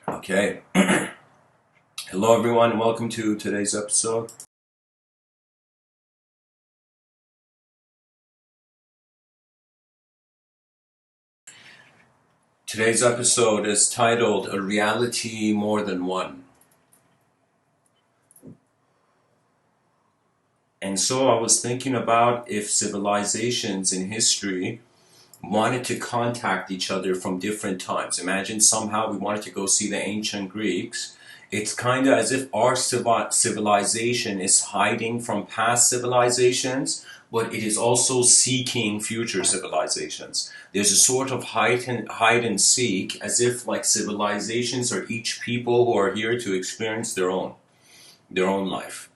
Okay. Hello, everyone, and welcome to today's episode. Today's episode is titled A Reality More Than One. And so I was thinking about if civilizations in history wanted to contact each other from different times. Imagine somehow we wanted to go see the ancient Greeks. It's kind of as if our civilization is hiding from past civilizations, but it is also seeking future civilizations. There's a sort of hide and seek, as if like civilizations are each people who are here to experience their own life.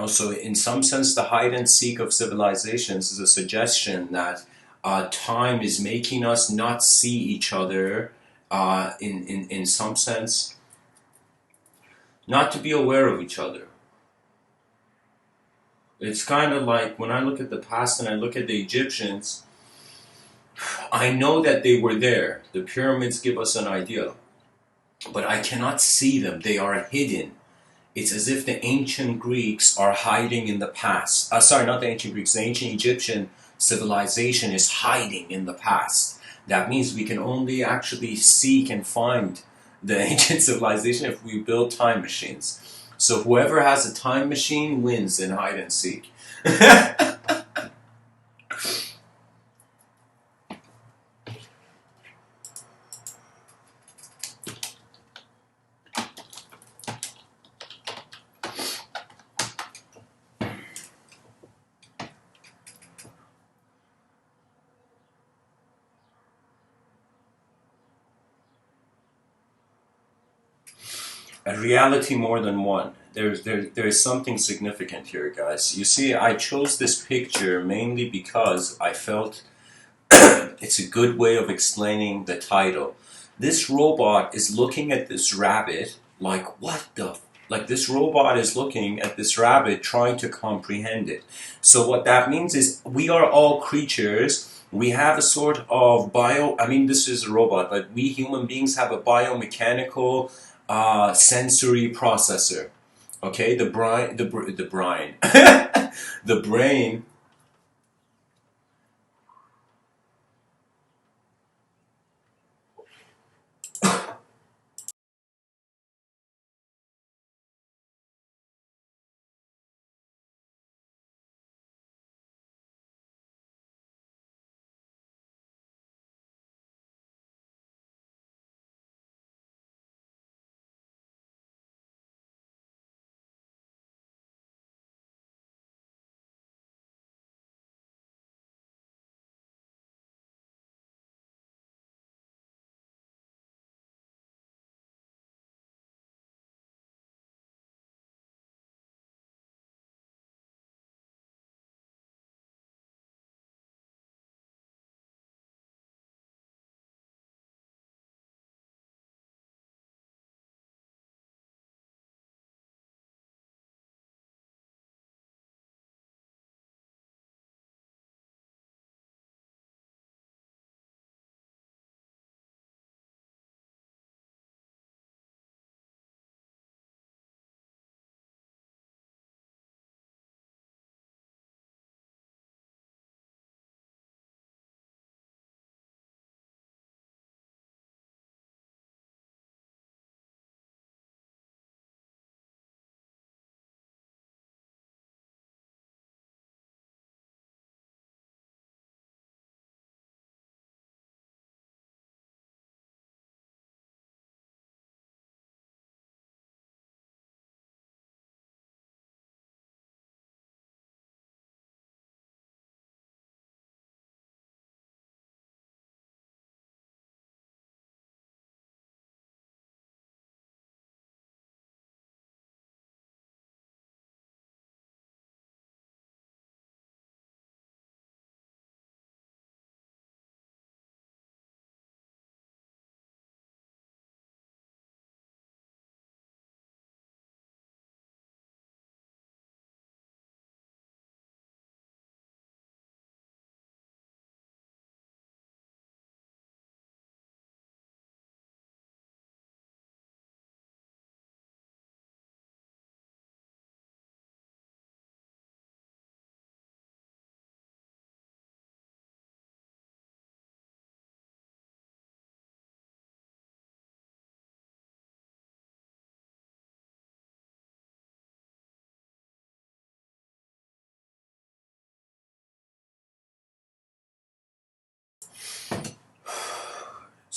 So in some sense, the hide and seek of civilizations is a suggestion that time is making us not see each other, in some sense, not to be aware of each other. It's kind of like when I look at the past and I look at the Egyptians, I know that they were there. The pyramids give us an idea, but I cannot see them. They are hidden. It's as if the ancient Greeks are hiding in the past. Sorry, not the ancient Greeks. The ancient Egyptian civilization is hiding in the past. That means we can only actually seek and find the ancient civilization if we build time machines. So whoever has a time machine wins in hide and seek. A reality more than one. There's something significant here, guys. You see, I chose this picture mainly because I felt it's a good way of explaining the title. This robot is looking at this rabbit like, what the? Like, this robot is looking at this rabbit trying to comprehend it. So what that means is we are all creatures. We have a sort of this is a robot, but we human beings have a biomechanical sensory processor. Okay, the brain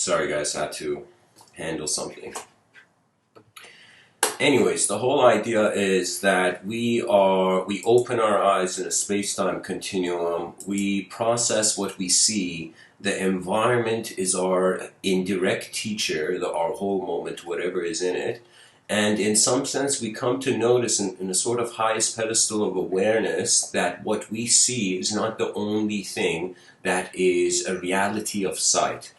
Sorry guys, I had to handle something. Anyways, the whole idea is that we open our eyes in a space-time continuum. We process what we see. The environment is our indirect teacher, our whole moment, whatever is in it. And in some sense, we come to notice in a sort of highest pedestal of awareness that what we see is not the only thing that is a reality of sight.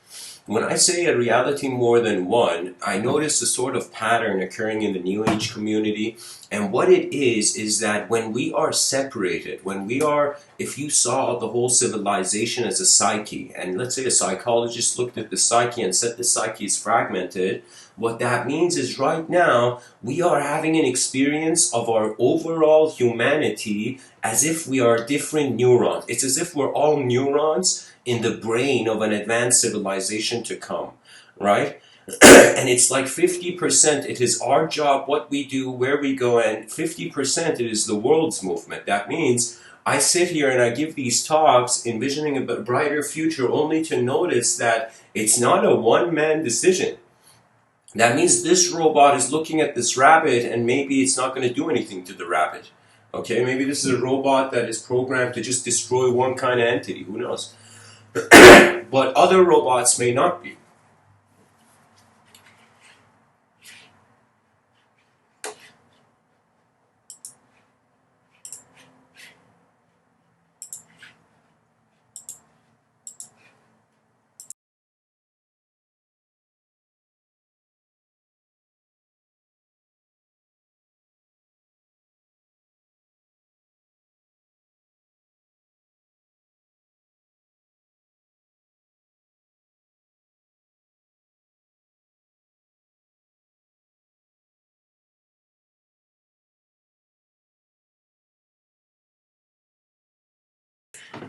When I say a reality more than one, I notice a sort of pattern occurring in the New Age community. And what it is that when we are separated, if you saw the whole civilization as a psyche, and let's say a psychologist looked at the psyche and said the psyche is fragmented, what that means is right now we are having an experience of our overall humanity as if we are different neurons. It's as if we're all neurons in the brain of an advanced civilization to come, right? And it's like 50% it is our job, what we do, where we go, and 50% it is the world's movement. That means I sit here and I give these talks envisioning a brighter future only to notice that it's not a one-man decision. That means this robot is looking at this rabbit and maybe it's not going to do anything to the rabbit. Okay, maybe this is a robot that is programmed to just destroy one kind of entity, who knows? But other robots may not be.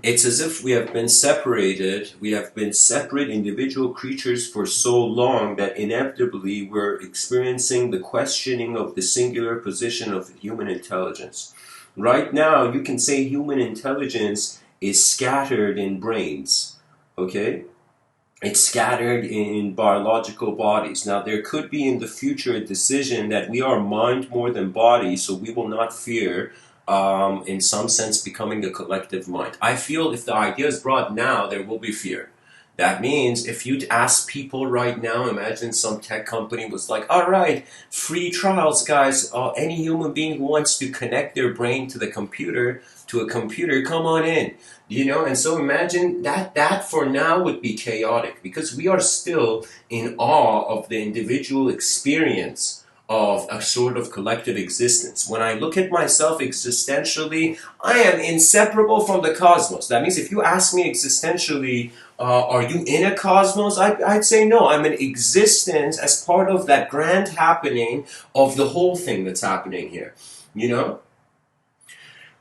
It's as if we have been separated, we have been separate individual creatures for so long that inevitably we're experiencing the questioning of the singular position of human intelligence. Right now, you can say human intelligence is scattered in brains, okay? It's scattered in biological bodies. Now, there could be in the future a decision that we are mind more than body, so we will not fear, in some sense, becoming a collective mind. I feel if the idea is brought now, there will be fear. That means if you'd ask people right now, imagine some tech company was like, all right, free trials, guys. Any human being who wants to connect their brain to a computer, come on in. And so imagine that for now would be chaotic because we are still in awe of the individual experience of a sort of collective existence. When I look at myself existentially, I am inseparable from the cosmos. That means if you ask me existentially, are you in a cosmos? I'd say no. I'm an existence as part of that grand happening of the whole thing that's happening here.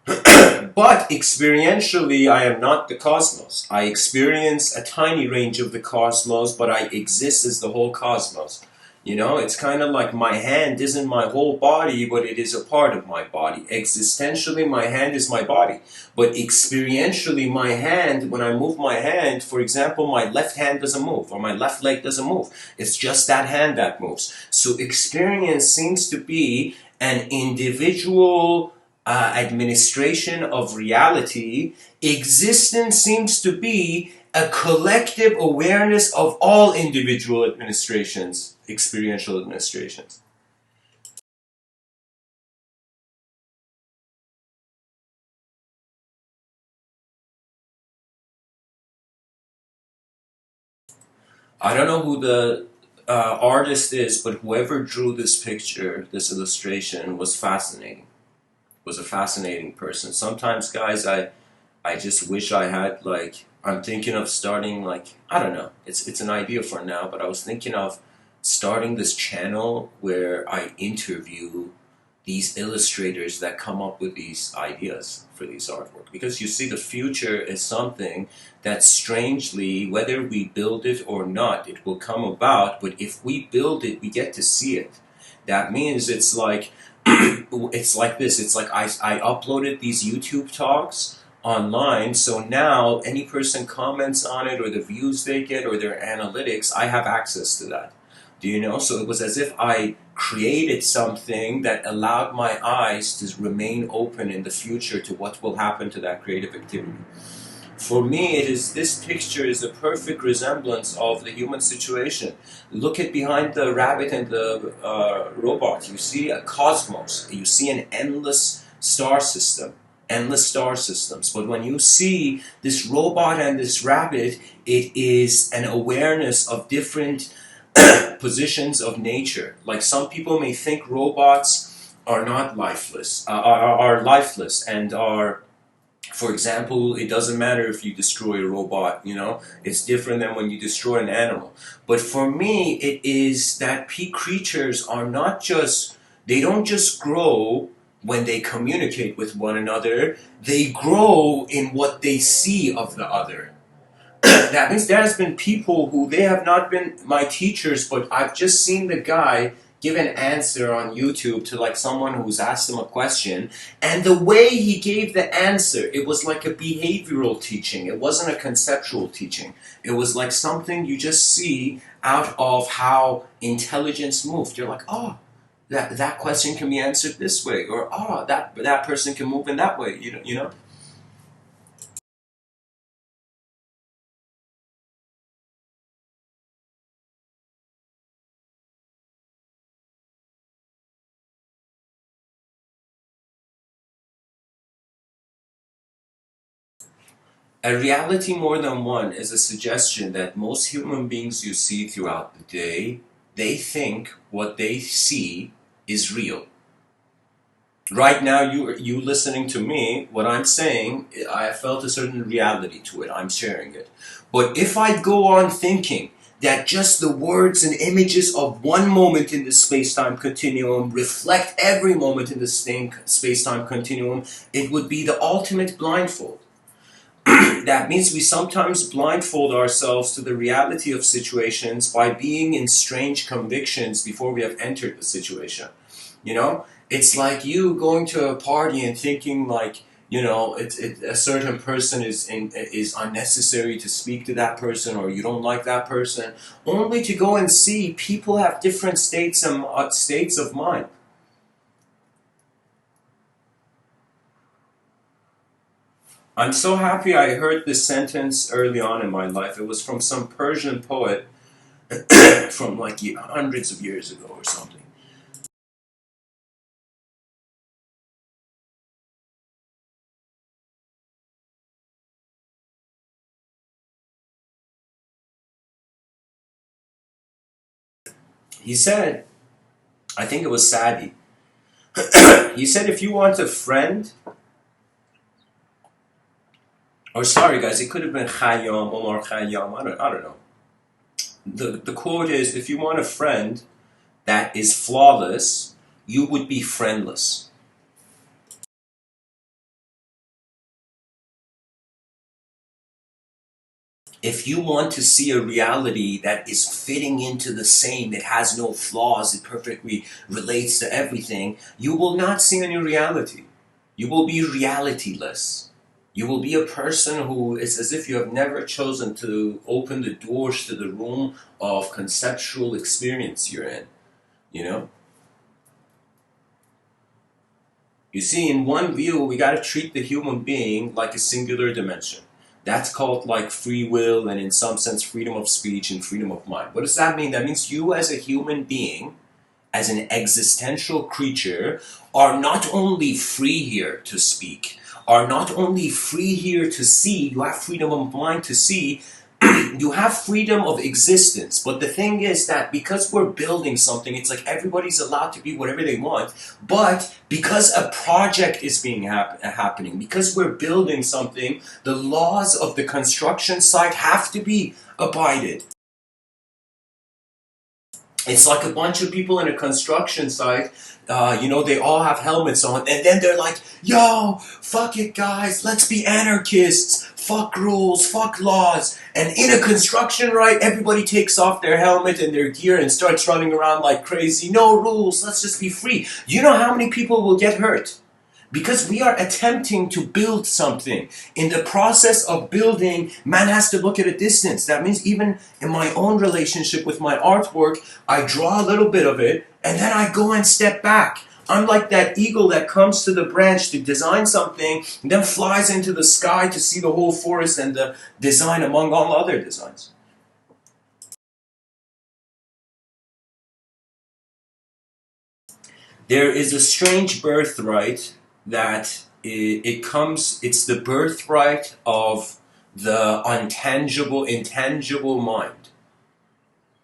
But experientially, I am not the cosmos. I experience a tiny range of the cosmos, but I exist as the whole cosmos. It's kind of like my hand isn't my whole body, but it is a part of my body. Existentially, my hand is my body. But experientially, my hand, when I move my hand, for example, my left hand doesn't move, or my left leg doesn't move. It's just that hand that moves. So experience seems to be an individual administration of reality. Existence seems to be a collective awareness of all individual administrations, experiential administrations. I don't know who the artist is, but whoever drew this picture, this illustration, was fascinating. Was a fascinating person. Sometimes, guys, I just wish I had, I'm thinking of starting, I don't know, it's an idea for now, but I was thinking of starting this channel where I interview these illustrators that come up with these ideas for these artwork. Because you see, the future is something that strangely, whether we build it or not, it will come about, but if we build it, we get to see it. That means it's like, it's like this, it's like I uploaded these YouTube talks online. So now any person comments on it, or the views they get, or their analytics, I have access to that. Do you know? So it was as if I created something that allowed my eyes to remain open in the future to what will happen to that creative activity. For me, this picture is a perfect resemblance of the human situation. Look at behind the rabbit and the robot. You see a cosmos. You see an endless star system, endless star systems. But when you see this robot and this rabbit, it is an awareness of different positions of nature. Like some people may think robots are not lifeless, are lifeless and are. For example, it doesn't matter if you destroy a robot, you know, it's different than when you destroy an animal. But for me, it is that creatures are not just, they don't just grow when they communicate with one another, they grow in what they see of the other. That means there has been people who, they have not been my teachers, but I've just seen the guy give an answer on YouTube to like someone who's asked him a question, and the way he gave the answer, it was like a behavioral teaching. It wasn't a conceptual teaching. It was like something you just see out of how intelligence moved. You're like, oh, that question can be answered this way, or oh, that person can move in that way. You know. A reality more than one is a suggestion that most human beings you see throughout the day, they think what they see is real. Right now, you listening to me, what I'm saying, I felt a certain reality to it. I'm sharing it. But if I go on thinking that just the words and images of one moment in the space-time continuum reflect every moment in the same space-time continuum, it would be the ultimate blindfold. That means we sometimes blindfold ourselves to the reality of situations by being in strange convictions before we have entered the situation. You know, it's like you going to a party and thinking like, you know, a certain person is unnecessary to speak to that person, or you don't like that person, only to go and see people have different states of mind. I'm so happy I heard this sentence early on in my life. It was from some Persian poet from like hundreds of years ago or something. He said, I think it was Sadi. He said, if you want a friend, or sorry guys, it could have been Khayyam, Omar Khayyam, I don't know. The quote is, if you want a friend that is flawless, you would be friendless. If you want to see a reality that is fitting into the same, it has no flaws, it perfectly relates to everything, you will not see any reality. You will be realityless. You will be a person who is as if you have never chosen to open the doors to the room of conceptual experience you're in. You know? You see, in one view, we got to treat the human being like a singular dimension. That's called like free will, and in some sense freedom of speech and freedom of mind. What does that mean? That means you as a human being, as an existential creature, are not only free here to speak, are not only free here to see, you have freedom of mind to see, you have freedom of existence. But the thing is that because we're building something, it's like everybody's allowed to be whatever they want, but because a project is being happening, because we're building something, the laws of the construction site have to be abided. It's like a bunch of people in a construction site, you know, they all have helmets on, and then they're like, yo, fuck it guys, let's be anarchists, fuck rules, fuck laws. And in a construction right, everybody takes off their helmet and their gear and starts running around like crazy. No rules, let's just be free. You know how many people will get hurt? Because we are attempting to build something. In the process of building, man has to look at a distance. That means even in my own relationship with my artwork, I draw a little bit of it, and then I go and step back. I'm like that eagle that comes to the branch to design something, and then flies into the sky to see the whole forest and the design among all other designs. There is a strange birthright that it's the birthright of the intangible mind.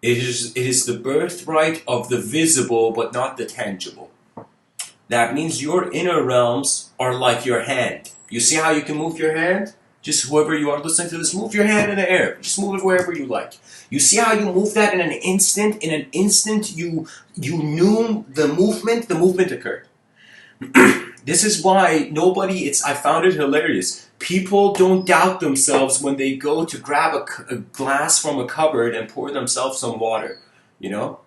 It is the birthright of the visible but not the tangible. That means your inner realms are like your hand. You see how you can move your hand? Just whoever you are listening to this, move your hand in the air. Just move it wherever you like. You see how you move that in an instant? In an instant, you knew the movement occurred. This is why I found it hilarious. People don't doubt themselves when they go to grab a glass from a cupboard and pour themselves some water. You know?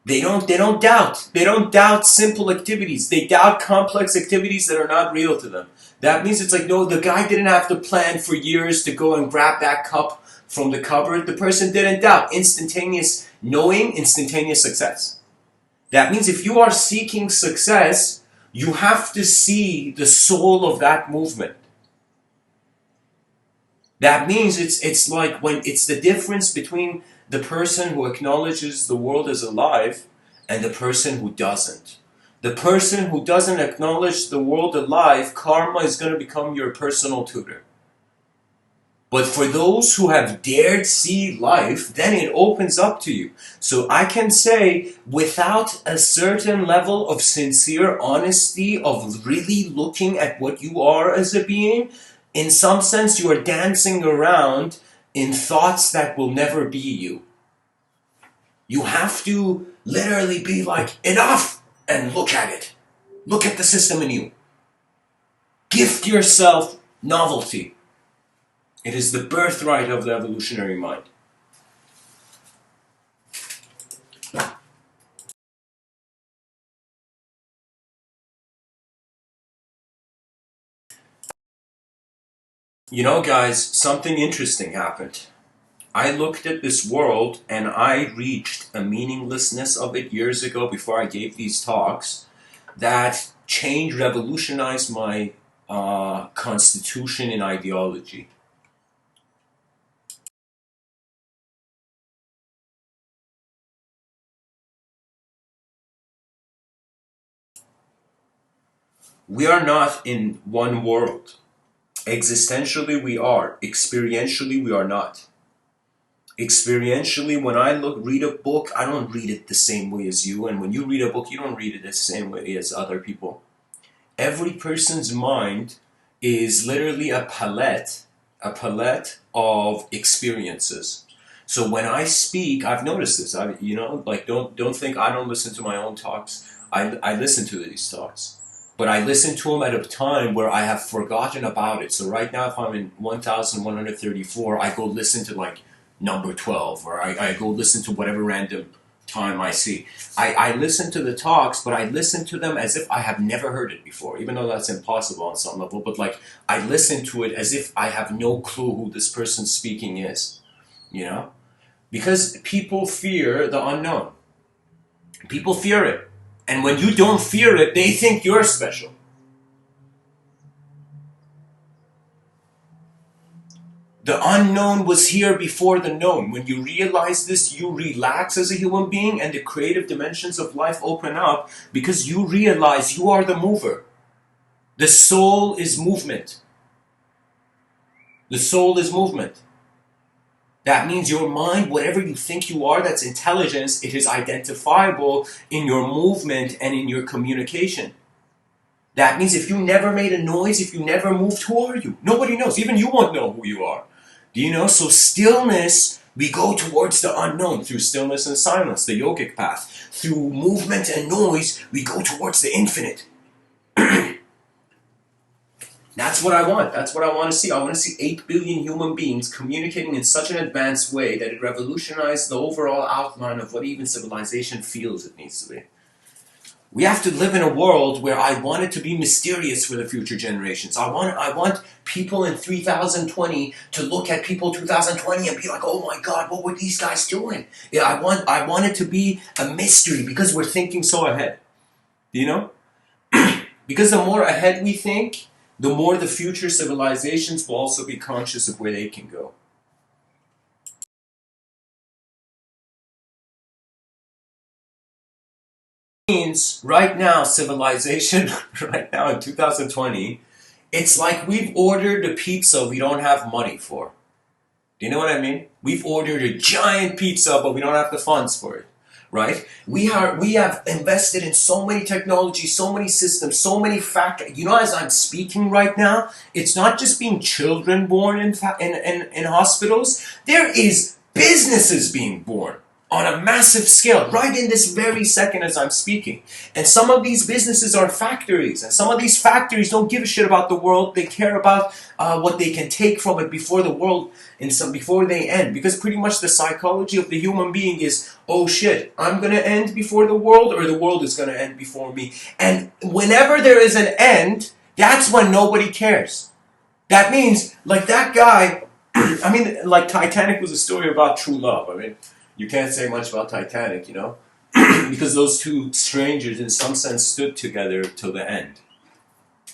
They don't doubt. They don't doubt simple activities. They doubt complex activities that are not real to them. That means it's like, no, the guy didn't have to plan for years to go and grab that cup from the cupboard. The person didn't doubt. Instantaneous knowing, instantaneous success. That means if you are seeking success, you have to see the soul of that movement. That means it's like when it's the difference between the person who acknowledges the world is alive and the person who doesn't. The person who doesn't acknowledge the world alive, karma is going to become your personal tutor. But for those who have dared see life, then it opens up to you. So I can say, without a certain level of sincere honesty, of really looking at what you are as a being, in some sense you are dancing around in thoughts that will never be you. You have to literally be like, enough, and look at it. Look at the system in you. Gift yourself novelty. It is the birthright of the evolutionary mind. You know, guys, something interesting happened. I looked at this world and I reached a meaninglessness of it years ago before I gave these talks that revolutionized my constitution and ideology. We are not in one world. Existentially we are. Experientially we are not. Experientially, when I read a book, I don't read it the same way as you. And when you read a book, you don't read it the same way as other people. Every person's mind is literally a palette of experiences. So when I speak, I've noticed this. Don't think I don't listen to my own talks. I listen to these talks. But I listen to them at a time where I have forgotten about it. So right now, if I'm in 1134, I go listen to like number 12, or I go listen to whatever random time I see. I listen to the talks, but I listen to them as if I have never heard it before, even though that's impossible on some level. But like, I listen to it as if I have no clue who this person speaking is, you know? Because people fear the unknown. People fear it. And when you don't fear it, they think you're special. The unknown was here before the known. When you realize this, you relax as a human being and the creative dimensions of life open up because you realize you are the mover. The soul is movement. The soul is movement. That means your mind, whatever you think you are, that's intelligence, it is identifiable in your movement and in your communication. That means if you never made a noise, if you never moved, who are you? Nobody knows. Even you won't know who you are. Do you know? So stillness, we go towards the unknown through stillness and silence, the yogic path. Through movement and noise, we go towards the infinite. That's what I want. That's what I want to see. I want to see 8 billion human beings communicating in such an advanced way that it revolutionizes the overall outline of what even civilization feels it needs to be. We have to live in a world where I want it to be mysterious for the future generations. I want people in 3020 to look at people 2020 and be like, oh my God, what were these guys doing? Yeah, I want it to be a mystery because we're thinking so ahead. You know? Because the more ahead we think, the more the future civilizations will also be conscious of where they can go. Means right now, civilization, right now in 2020, it's like we've ordered a pizza we don't have money for. Do you know what I mean? We've ordered a giant pizza, but we don't have the funds for it. Right? We have invested in so many technologies, so many systems, so many factors. You know, as I'm speaking right now, it's not just being children born in hospitals. There is businesses being born on a massive scale, right in this very second as I'm speaking. And some of these businesses are factories, and some of these factories don't give a shit about the world. They care about what they can take from it before the world, before they end. Because pretty much the psychology of the human being is, oh shit, I'm gonna end before the world, or the world is gonna end before me. And whenever there is an end, that's when nobody cares. That means, like that guy, I mean, like Titanic was a story about true love. I mean, you can't say much about Titanic, you know? Because those two strangers, in some sense, stood together till the end.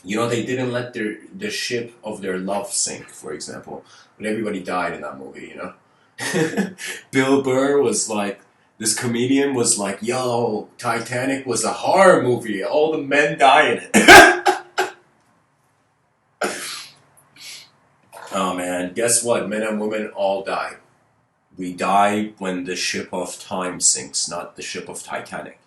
You know, they didn't let the ship of their love sink, for example. But everybody died in that movie, you know? Bill Burr was like, this comedian was like, yo, Titanic was a horror movie. All the men die in it. Oh man, guess what? Men and women all die. We die when the ship of time sinks, not the ship of Titanic.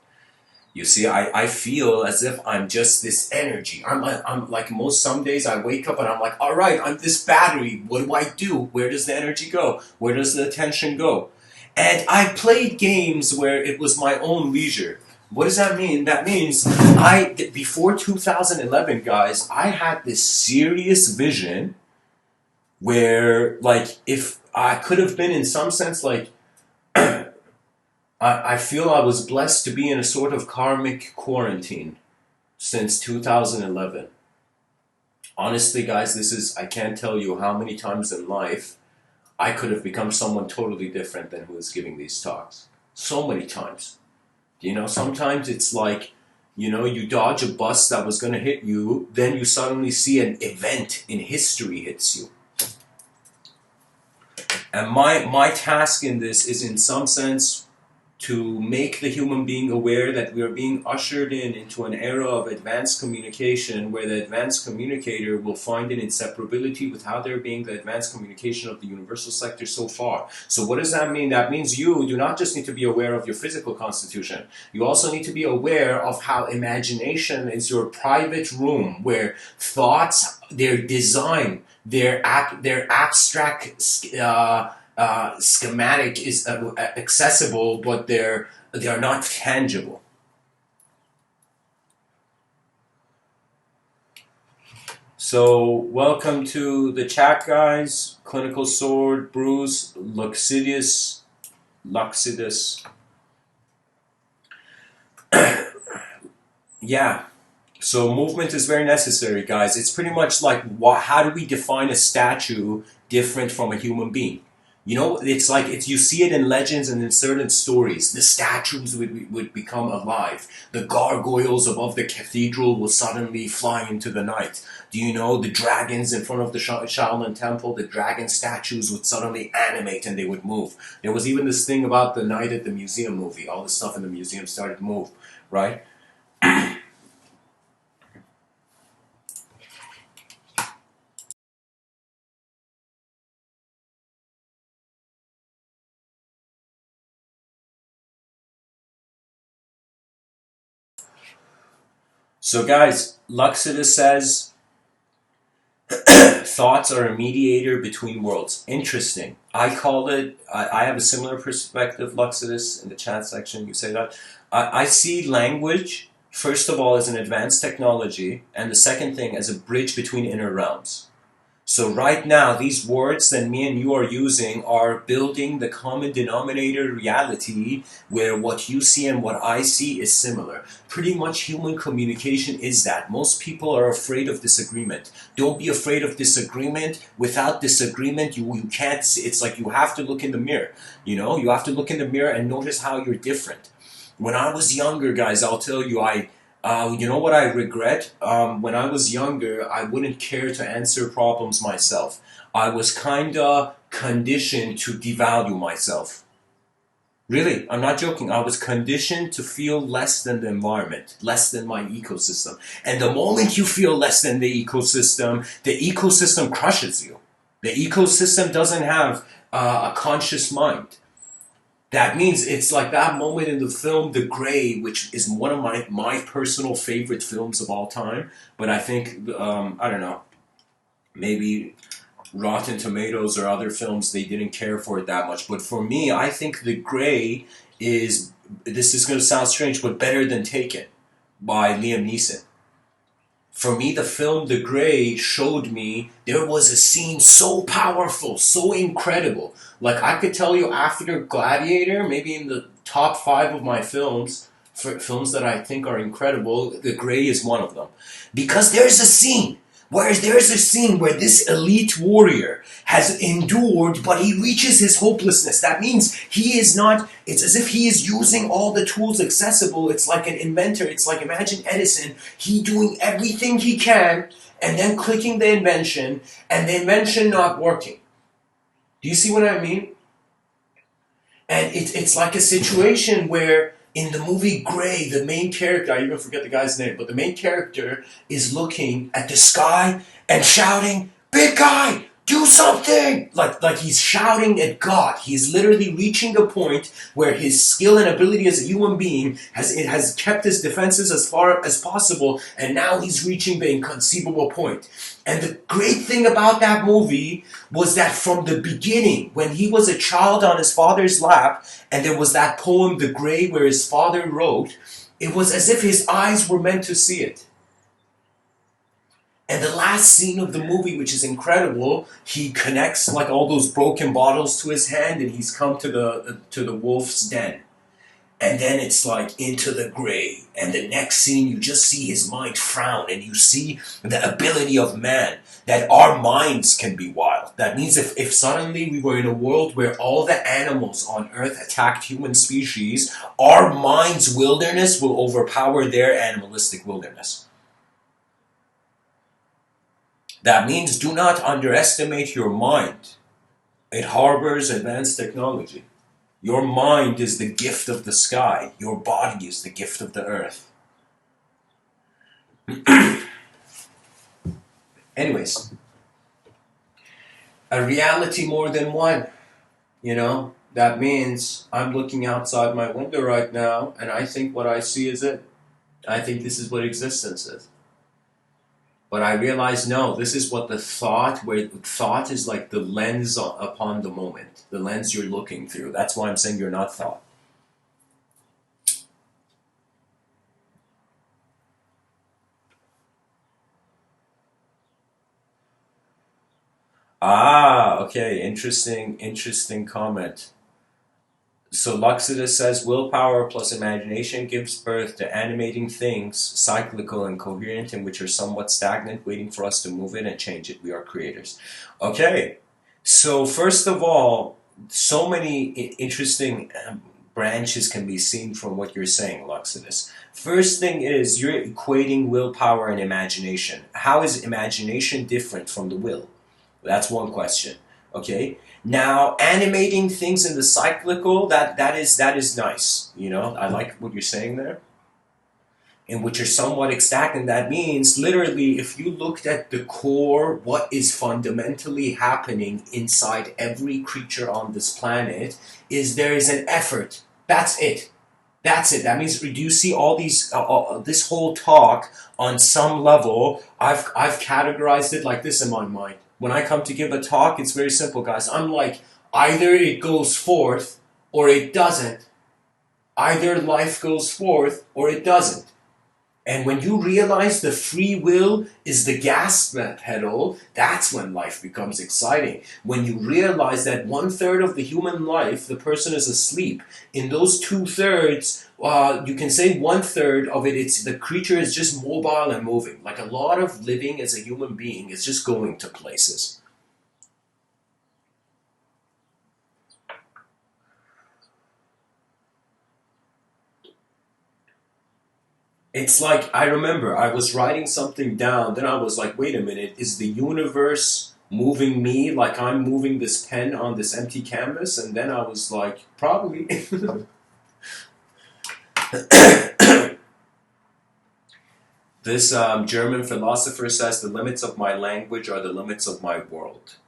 You see, I feel as if I'm just this energy. I'm like some days I wake up and I'm like, all right, I'm this battery. What do I do? Where does the energy go? Where does the attention go? And I played games where it was my own leisure. What does that mean? That means before 2011, guys, I had this serious vision where, like, if I could have been in some sense, like, I feel I was blessed to be in a sort of karmic quarantine since 2011. Honestly, guys, I can't tell you how many times in life I could have become someone totally different than who is giving these talks. So many times. You know, sometimes it's like, you know, you dodge a bus that was going to hit you, then you suddenly see an event in history hits you. And my task in this is, in some sense, to make the human being aware that we are being ushered into an era of advanced communication where the advanced communicator will find an inseparability with how they're being the advanced communication of the universal sector so far. So what does that mean? That means you do not just need to be aware of your physical constitution. You also need to be aware of how imagination is your private room where thoughts, their design, their abstract schematic is accessible, but they are not tangible. So welcome to the chat, guys. Clinical Sword, Bruce, Luxidus. Yeah. So movement is very necessary, guys. It's pretty much like, how do we define a statue different from a human being? You know, it's like you see it in legends and in certain stories. The statues would become alive. The gargoyles above the cathedral will suddenly fly into the night. Do you know the dragons in front of the Shaolin temple? The dragon statues would suddenly animate and they would move. There was even this thing about the Night at the Museum movie. All the stuff in the museum started to move, right? So guys, Luxidus says, thoughts are a mediator between worlds. Interesting. I call it, I have a similar perspective, Luxidus, in the chat section, you say that. I see language first of all, as an advanced technology, and the second thing, as a bridge between inner realms. So right now, these words that me and you are using are building the common denominator reality where what you see and what I see is similar. Pretty much human communication is that. Most people are afraid of disagreement. Don't be afraid of disagreement. Without disagreement, you can't see. It's like you have to look in the mirror. You know, you have to look in the mirror and notice how you're different. When I was younger, guys, I'll tell you, you know what I regret? When I was younger, I wouldn't care to answer problems myself. I was kinda conditioned to devalue myself. Really, I'm not joking. I was conditioned to feel less than the environment, less than my ecosystem. And the moment you feel less than the ecosystem crushes you. The ecosystem doesn't have a conscious mind. That means it's like that moment in the film The Grey, which is one of my personal favorite films of all time. But I think, I don't know, maybe Rotten Tomatoes or other films, they didn't care for it that much. But for me, I think The Grey is, this is going to sound strange, but better than Taken by Liam Neeson. For me, the film The Grey showed me there was a scene so powerful, so incredible. Like, I could tell you after Gladiator, maybe in the top 5 of my films, for films that I think are incredible, The Grey is one of them. Because there's a scene where this elite warrior has endured, but he reaches his hopelessness. That means he is not, it's as if he is using all the tools accessible. It's like an inventor. It's like, imagine Edison, he doing everything he can, and then clicking the invention, and the invention not working. Do you see what I mean? And it's like a situation where in the movie Grey, the main character, I even forget the guy's name, but the main character is looking at the sky and shouting, "Big guy, do something!" Like he's shouting at God. He's literally reaching a point where his skill and ability as a human being has kept his defenses as far as possible, and now he's reaching the inconceivable point. And the great thing about that movie was that from the beginning, when he was a child on his father's lap, and there was that poem, The Grey, where his father wrote, it was as if his eyes were meant to see it. And the last scene of the movie, which is incredible, he connects like all those broken bottles to his hand, and he's come to the wolf's den. And then it's like into the Grey. And the next scene, you just see his mind frown, and you see the ability of man, that our minds can be wild. That means if suddenly we were in a world where all the animals on Earth attacked human species, our mind's wilderness will overpower their animalistic wilderness. That means do not underestimate your mind. It harbors advanced technology. Your mind is the gift of the sky. Your body is the gift of the earth. Anyways, a reality more than one. You know, that means I'm looking outside my window right now, and I think what I see is it. I think this is what existence is. But I realize, no, this is what the thought, where thought is like the lens upon the moment, the lens you're looking through. That's why I'm saying you're not thought. Ah, okay, interesting comment. So Luxidus says, willpower plus imagination gives birth to animating things, cyclical and coherent, in which are somewhat stagnant, waiting for us to move it and change it. We are creators. Okay, so first of all, so many interesting branches can be seen from what you're saying, Luxidus. First thing is, you're equating willpower and imagination. How is imagination different from the will? That's one question. Okay. Now, animating things in the cyclical, that is nice. You know, I like what you're saying there. In which are somewhat stagnant. That means, literally, if you looked at the core, what is fundamentally happening inside every creature on this planet, is there is an effort. That's it. That's it. That means, do you see all these, this whole talk on some level? I've categorized it like this in my mind. When I come to give a talk, it's very simple, guys. I'm like, either it goes forth or it doesn't. Either life goes forth or it doesn't. And when you realize the free will is the gas pedal, that's when life becomes exciting. When you realize that 1/3 of the human life, the person is asleep. In those 2/3, you can say 1/3 of it, it's the creature is just mobile and moving. Like a lot of living as a human being is just going to places. It's like, I remember I was writing something down, then I was like, wait a minute, is the universe moving me like I'm moving this pen on this empty canvas? And then I was like, probably. This German philosopher says the limits of my language are the limits of my world.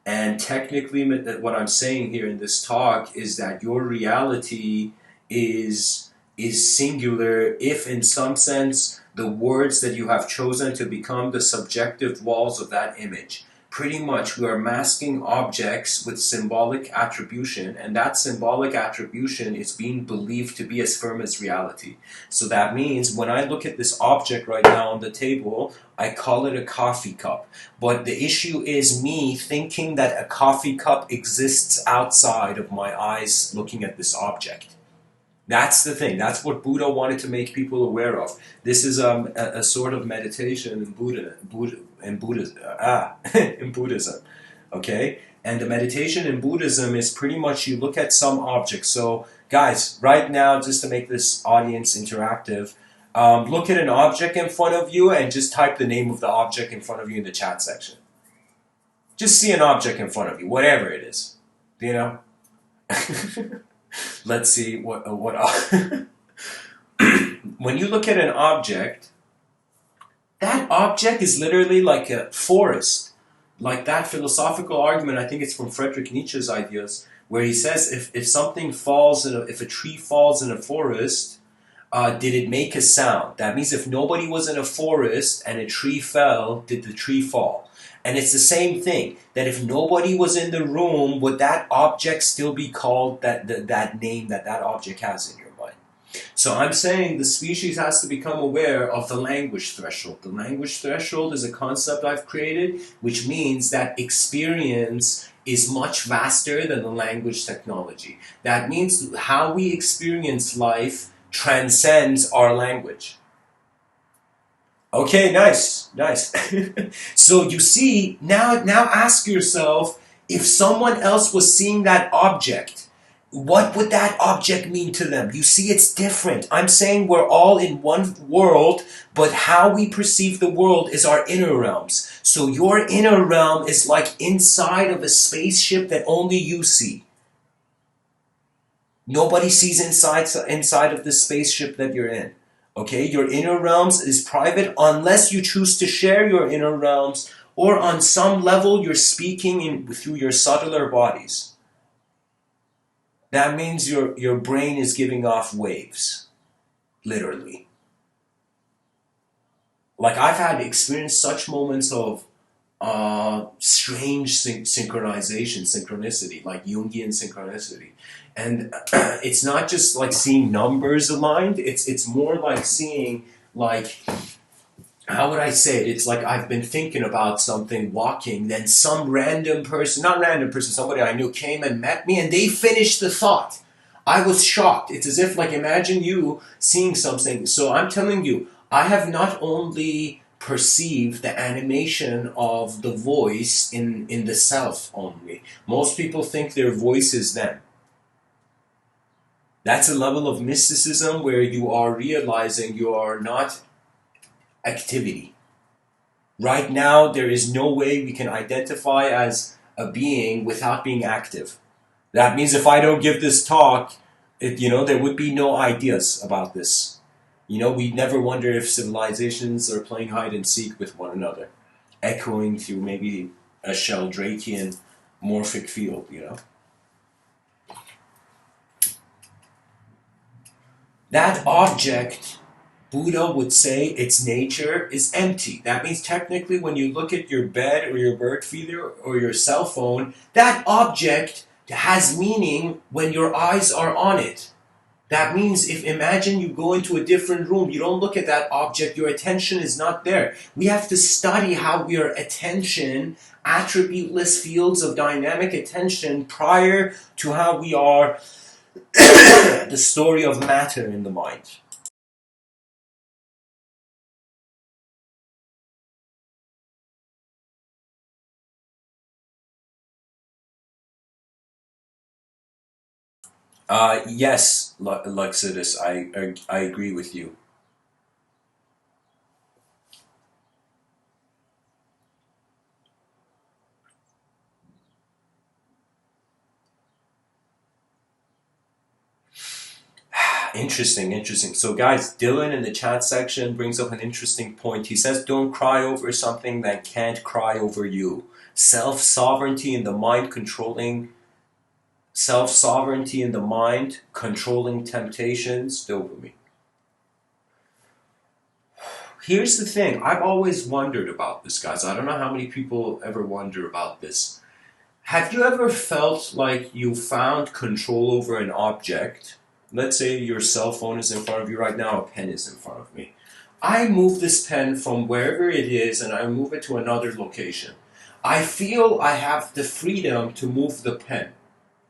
And technically, what I'm saying here in this talk is that your reality is singular if, in some sense, the words that you have chosen to become the subjective walls of that image. Pretty much, we are masking objects with symbolic attribution, and that symbolic attribution is being believed to be as firm as reality. So that means when I look at this object right now on the table, I call it a coffee cup. But the issue is me thinking that a coffee cup exists outside of my eyes looking at this object. That's the thing. That's what Buddha wanted to make people aware of. This is a sort of meditation in in Buddhism. Okay? And the meditation in Buddhism is pretty much you look at some object. So, guys, right now, just to make this audience interactive, look at an object in front of you and just type the name of the object in front of you in the chat section. Just see an object in front of you, whatever it is. You know? Let's see what when you look at an object, that object is literally like a forest. Like that philosophical argument, I think it's from Friedrich Nietzsche's ideas, where he says if something falls if a tree falls in a forest, did it make a sound? That means if nobody was in a forest and a tree fell, did the tree fall? And it's the same thing, that if nobody was in the room, would that object still be called that name that object has in your mind? So I'm saying the species has to become aware of the language threshold. The language threshold is a concept I've created, which means that experience is much vaster than the language technology. That means how we experience life transcends our language. Okay, nice. So you see, now ask yourself, if someone else was seeing that object, what would that object mean to them? You see, it's different. I'm saying we're all in one world, but how we perceive the world is our inner realms. So your inner realm is like inside of a spaceship that only you see. Nobody sees inside of the spaceship that you're in. Okay, your inner realms is private unless you choose to share your inner realms, or on some level you're speaking through your subtler bodies. That means your brain is giving off waves, literally. Like I've had experienced such moments of strange synchronicity, like Jungian synchronicity. And it's not just like seeing numbers aligned, it's more like seeing, like, how would I say it? It's like I've been thinking about something, walking, then some random person, not random person, somebody I knew came and met me and they finished the thought. I was shocked. It's as if, like, imagine you seeing something. So I'm telling you, I have not only perceived the animation of the voice in the self only. Most people think their voice is them. That's a level of mysticism where you are realizing you are not activity. Right now, there is no way we can identify as a being without being active. That means if I don't give this talk, there would be no ideas about this. We never wonder if civilizations are playing hide and seek with one another, echoing through maybe a Sheldrakean morphic field, That object, Buddha would say, its nature is empty. That means technically when you look at your bed or your bird feeder or your cell phone, that object has meaning when your eyes are on it. That means if imagine you go into a different room, you don't look at that object, your attention is not there. We have to study how we are attention, attributeless fields of dynamic attention prior to how we are the story of matter in the mind. Yes, Luxidus, I agree with you. Interesting, interesting. So, guys, Dylan in the chat section brings up an interesting point. He says, don't cry over something that can't cry over you. Self-sovereignty in the mind controlling, self-sovereignty in the mind controlling temptations, dopamine. Here's the thing. I've always wondered about this, guys. I don't know how many people ever wonder about this. Have you ever felt like you found control over an object? Let's say your cell phone is in front of you right now, a pen is in front of me. I move this pen from wherever it is and I move it to another location. I feel I have the freedom to move the pen,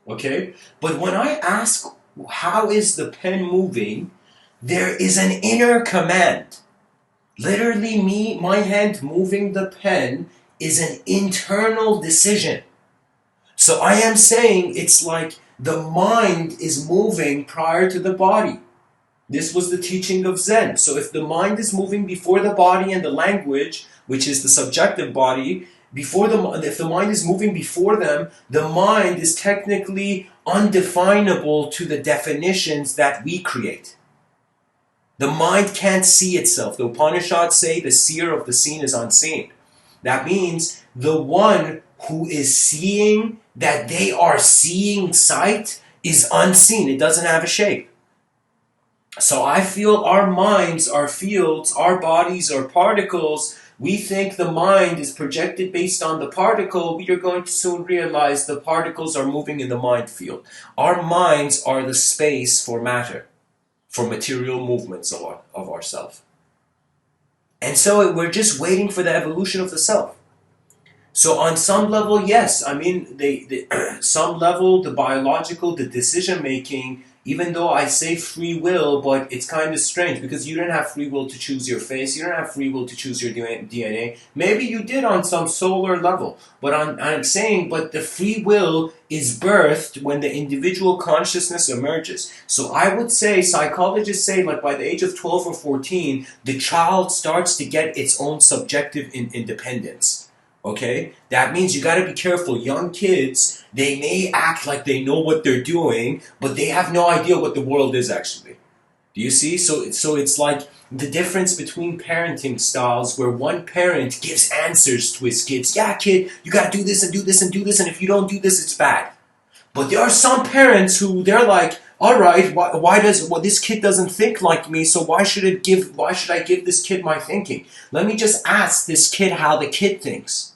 okay? But when I ask, how is the pen moving, there is an inner command. Literally my hand moving the pen is an internal decision. So I am saying it's like the mind is moving prior to the body. This was the teaching of Zen. So if the mind is moving before the body and the language, which is the subjective body, if the mind is moving before them, the mind is technically undefinable to the definitions that we create. The mind can't see itself. The Upanishads say the seer of the seen is unseen. That means the one who is seeing that they are seeing sight is unseen. It doesn't have a shape. So I feel our minds, our fields, our bodies are particles. We think the mind is projected based on the particle. We are going to soon realize the particles are moving in the mind field. Our minds are the space for matter, for material movements of ourself. And so we're just waiting for the evolution of the self. So on some level, yes, I mean, some level, the biological, the decision making, even though I say free will, but it's kind of strange because you don't have free will to choose your face, you don't have free will to choose your DNA. Maybe you did on some solar level, but I'm saying, but the free will is birthed when the individual consciousness emerges. So I would say, psychologists say, like by the age of 12 or 14, the child starts to get its own subjective independence. Okay? That means you gotta be careful. Young kids, they may act like they know what they're doing, but they have no idea what the world is actually. Do you see? So it's like the difference between parenting styles where one parent gives answers to his kids. Yeah, kid, you gotta do this and do this and do this, and if you don't do this, it's bad. But there are some parents who they're like, all right, this kid doesn't think like me, so why should I give this kid my thinking? Let me just ask this kid how the kid thinks.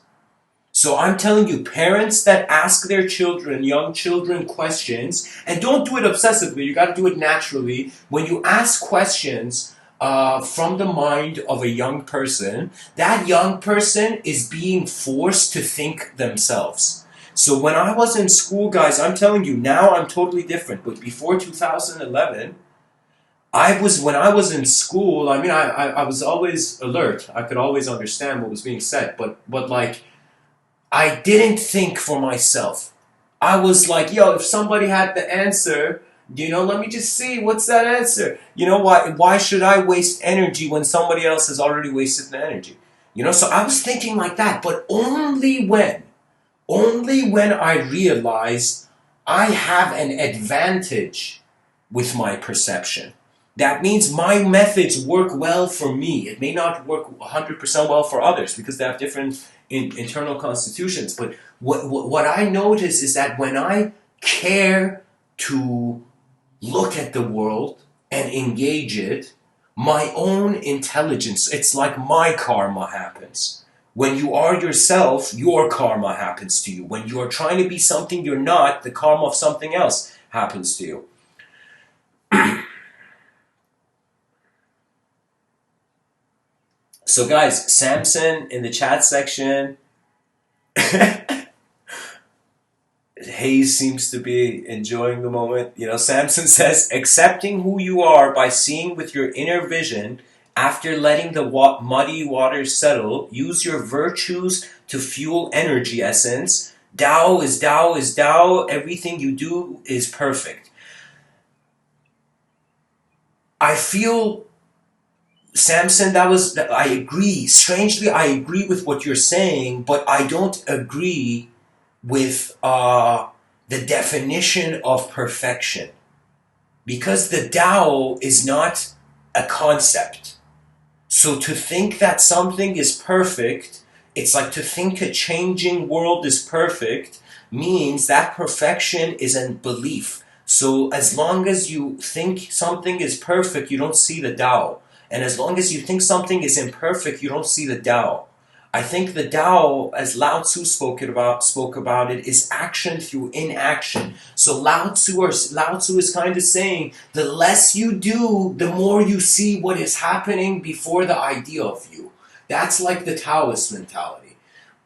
So I'm telling you, parents that ask their children, young children, questions, and don't do it obsessively, you gotta do it naturally. When you ask questions from the mind of a young person, that young person is being forced to think themselves. So when I was in school, guys, I'm telling you, now I'm totally different. But before 2011, when I was in school, I mean, I was always alert. I could always understand what was being said. But like, I didn't think for myself. I was like, yo, if somebody had the answer, let me just see, what's that answer? Why should I waste energy when somebody else has already wasted the energy? So I was thinking like that, but only when I realized I have an advantage with my perception. That means my methods work well for me. It may not work 100% well for others because they have different internal constitutions. But what I notice is that when I care to look at the world and engage it, my own intelligence, it's like my karma happens. When you are yourself, your karma happens to you. When you are trying to be something you're not, the karma of something else happens to you. So guys, Samson in the chat section, Hayes seems to be enjoying the moment. You know, Samson says, accepting who you are by seeing with your inner vision after letting the muddy waters settle. Use your virtues to fuel energy essence. Tao is Tao is Tao. Everything you do is perfect. I feel, Samson, I agree. Strangely, I agree with what you're saying, but I don't agree with the definition of perfection, because the Tao is not a concept. So to think that something is perfect, it's like to think a changing world is perfect means that perfection is a belief. So as long as you think something is perfect, you don't see the Tao. And as long as you think something is imperfect, you don't see the Tao. I think the Tao, as Lao Tzu spoke about it, is action through inaction. So Lao Tzu is kind of saying, the less you do, the more you see what is happening before the idea of you. That's like the Taoist mentality.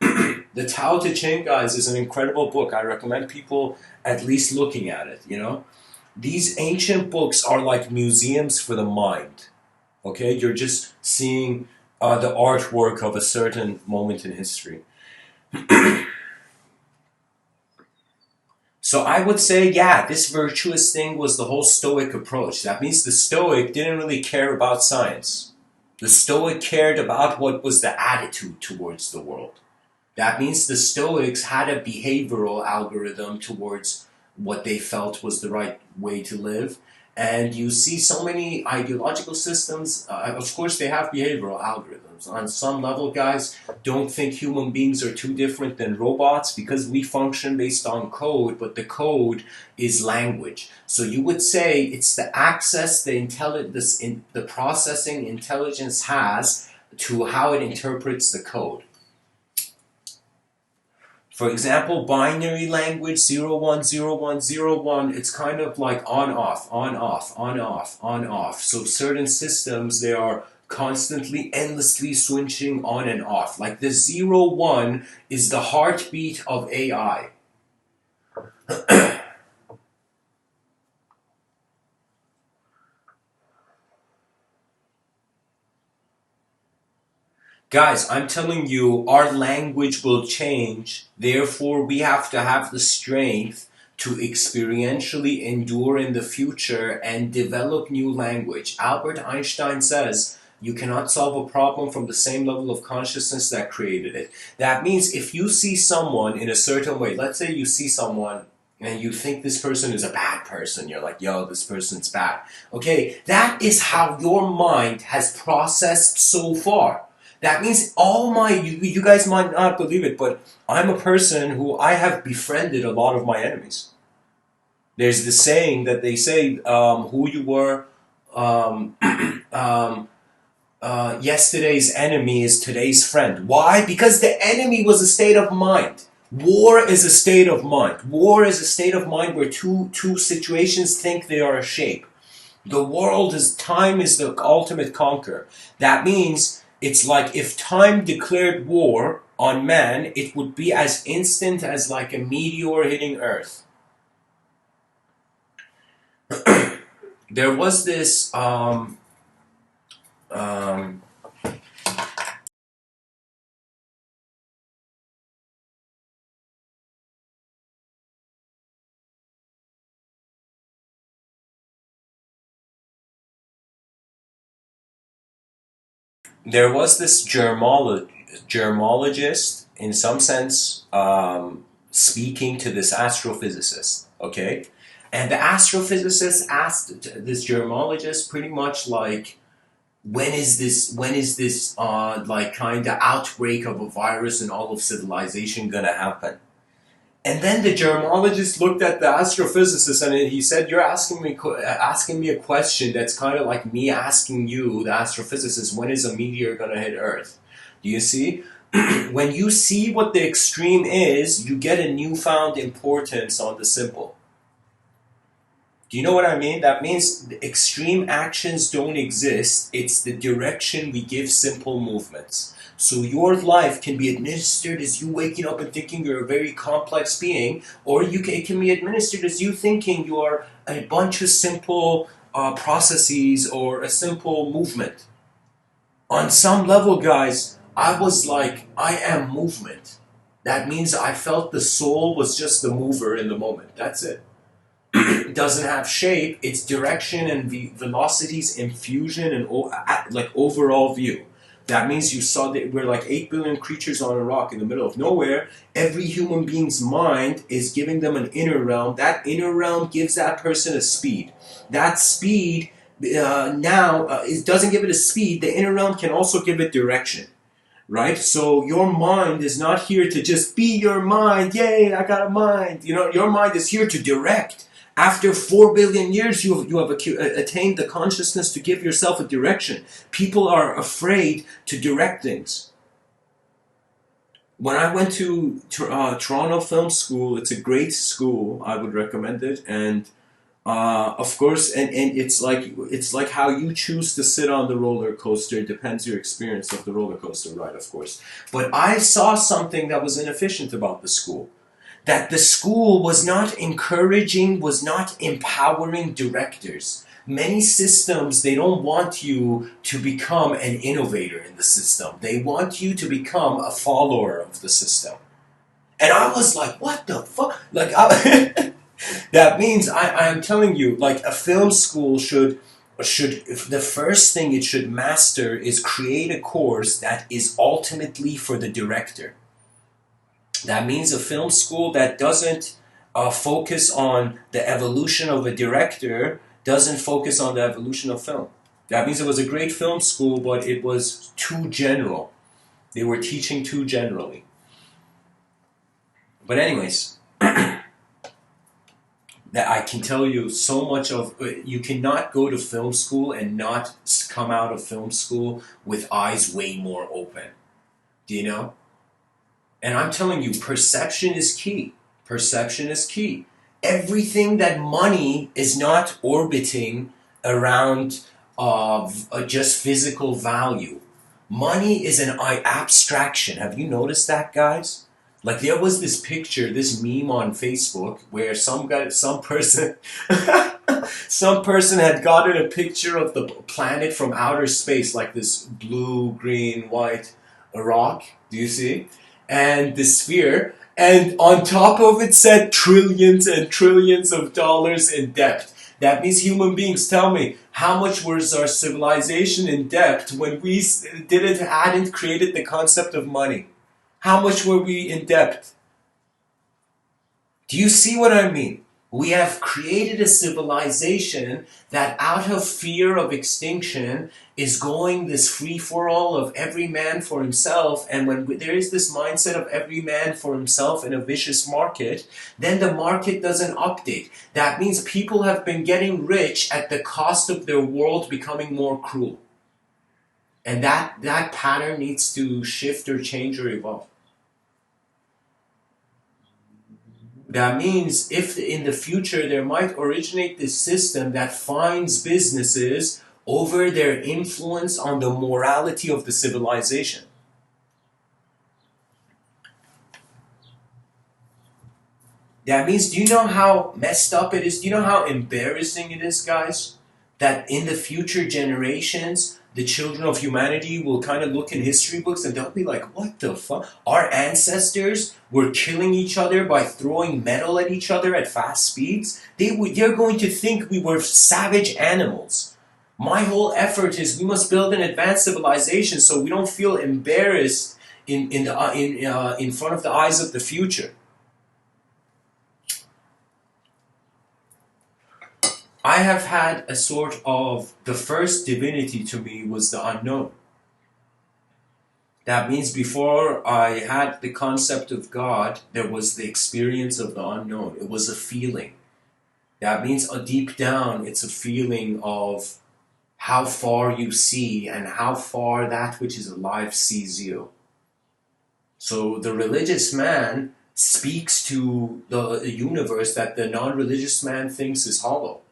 The Tao Te Ching, guys, is an incredible book. I recommend people at least looking at it, you know? These ancient books are like museums for the mind. Okay? You're just seeing the artwork of a certain moment in history. So I would say, yeah, this virtuous thing was the whole Stoic approach. That means the Stoic didn't really care about science. The Stoic cared about what was the attitude towards the world. That means the Stoics had a behavioral algorithm towards what they felt was the right way to live. And you see so many ideological systems, of course they have behavioral algorithms. On some level, guys, don't think human beings are too different than robots, because we function based on code, but the code is language. So you would say it's the access the processing intelligence has to how it interprets the code. For example, binary language 010101, it's kind of like on off, on off, on off, on off. So certain systems, they are constantly, endlessly switching on and off. Like the 01 is the heartbeat of AI. Guys, I'm telling you, our language will change. Therefore, we have to have the strength to experientially endure in the future and develop new language. Albert Einstein says, you cannot solve a problem from the same level of consciousness that created it. That means if you see someone in a certain way, let's say you see someone and you think this person is a bad person, you're like, yo, this person's bad. Okay, that is how your mind has processed so far. That means you guys might not believe it, but I'm a person who I have befriended a lot of my enemies. There's this saying that they say, who you were yesterday's enemy is today's friend. Why? Because the enemy was a state of mind. War is a state of mind. War is a state of mind where two situations think they are a shape. The world is, time is the ultimate conqueror. That means it's like if time declared war on man, it would be as instant as like a meteor hitting Earth. There was this germologist, in some sense, speaking to this astrophysicist, okay? And the astrophysicist asked this germologist pretty much like, when is this like kind of outbreak of a virus in all of civilization gonna happen? And then the germologist looked at the astrophysicist and he said, you're asking me a question that's kind of like me asking you, the astrophysicist, when is a meteor going to hit Earth? Do you see? When you see what the extreme is, you get a newfound importance on the simple. Do you know what I mean? That means the extreme actions don't exist. It's the direction we give simple movements. So your life can be administered as you waking up and thinking you're a very complex being, or it can be administered as you thinking you are a bunch of simple processes or a simple movement. On some level, guys, I was like, I am movement. That means I felt the soul was just the mover in the moment. That's it. It doesn't have shape, it's direction and velocities, infusion, and like overall view. That means you saw that we're like 8 billion creatures on a rock in the middle of nowhere. Every human being's mind is giving them an inner realm. That inner realm gives that person a speed. That speed it doesn't give it a speed. The inner realm can also give it direction. Right? So your mind is not here to just be your mind. Yay, I got a mind. You know, your mind is here to direct. After 4 billion years, you have attained the consciousness to give yourself a direction. People are afraid to direct things. When I went to Toronto Film School, it's a great school. I would recommend it. And of course, and it's like how you choose to sit on the roller coaster. It depends your experience of the roller coaster ride, of course. But I saw something that was inefficient about the school. That the school was not encouraging, was not empowering directors. Many systems, they don't want you to become an innovator in the system. They want you to become a follower of the system. And I was like, what the fuck? Like, that means I'm telling you, like a film school should the first thing it should master is create a course that is ultimately for the director. That means a film school that doesn't focus on the evolution of a director doesn't focus on the evolution of film. That means it was a great film school, but it was too general. They were teaching too generally. But anyways, that I can tell you so much of, you cannot go to film school and not come out of film school with eyes way more open. Do you know? And I'm telling you, perception is key. Perception is key. Everything that money is not orbiting around just physical value. Money is an abstraction. Have you noticed that, guys? Like there was this picture, this meme on Facebook where some person, some person had gotten a picture of the planet from outer space, like this blue, green, white rock. Do you see? And the sphere, and on top of it said trillions and trillions of dollars in debt. That means human beings, tell me, how much was our civilization in debt when we hadn't created the concept of money? How much were we in debt? Do you see what I mean? We have created a civilization that out of fear of extinction is going this free-for-all of every man for himself, and when there is this mindset of every man for himself in a vicious market, then the market doesn't update. That means people have been getting rich at the cost of their world becoming more cruel. And that pattern needs to shift or change or evolve. That means if in the future there might originate this system that finds businesses over their influence on the morality of the civilization. That means, do you know how messed up it is? Do you know how embarrassing it is, guys? That in the future generations, the children of humanity will kind of look in history books and they'll be like, what the fuck? Our ancestors were killing each other by throwing metal at each other at fast speeds. They're going to think we were savage animals. My whole effort is we must build an advanced civilization so we don't feel embarrassed in front of the eyes of the future. I have had a sort of, the first divinity to me was the unknown. That means before I had the concept of God, there was the experience of the unknown. It was a feeling. That means deep down, it's a feeling of how far you see and how far that which is alive sees you. So the religious man speaks to the universe that the non-religious man thinks is hollow.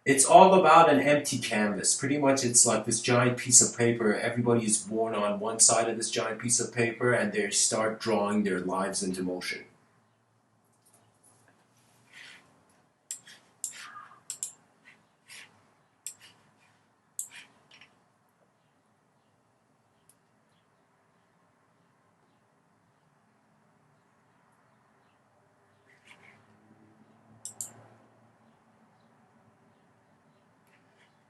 It's all about an empty canvas. Pretty much it's like this giant piece of paper. Everybody is born on one side of this giant piece of paper and they start drawing their lives into motion.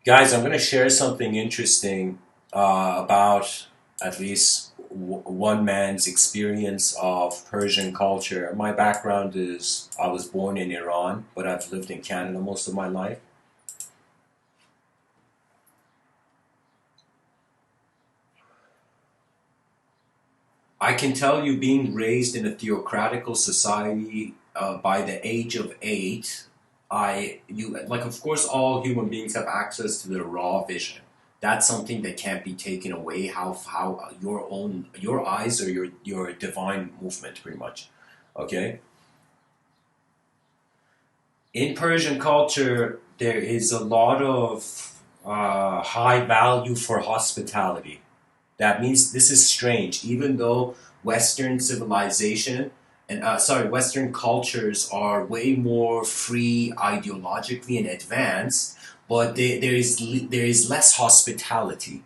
Guys, I'm going to share something interesting about at least one man's experience of Persian culture. My background is I was born in Iran, but I've lived in Canada most of my life. I can tell you, being raised in a theocratical society by the age of 8, like, of course, all human beings have access to the raw vision. That's something that can't be taken away. How your eyes are your divine movement, pretty much. Okay. In Persian culture, there is a lot of high value for hospitality. That means this is strange, even though Western civilization and Western cultures are way more free ideologically and advanced, but there is less hospitality.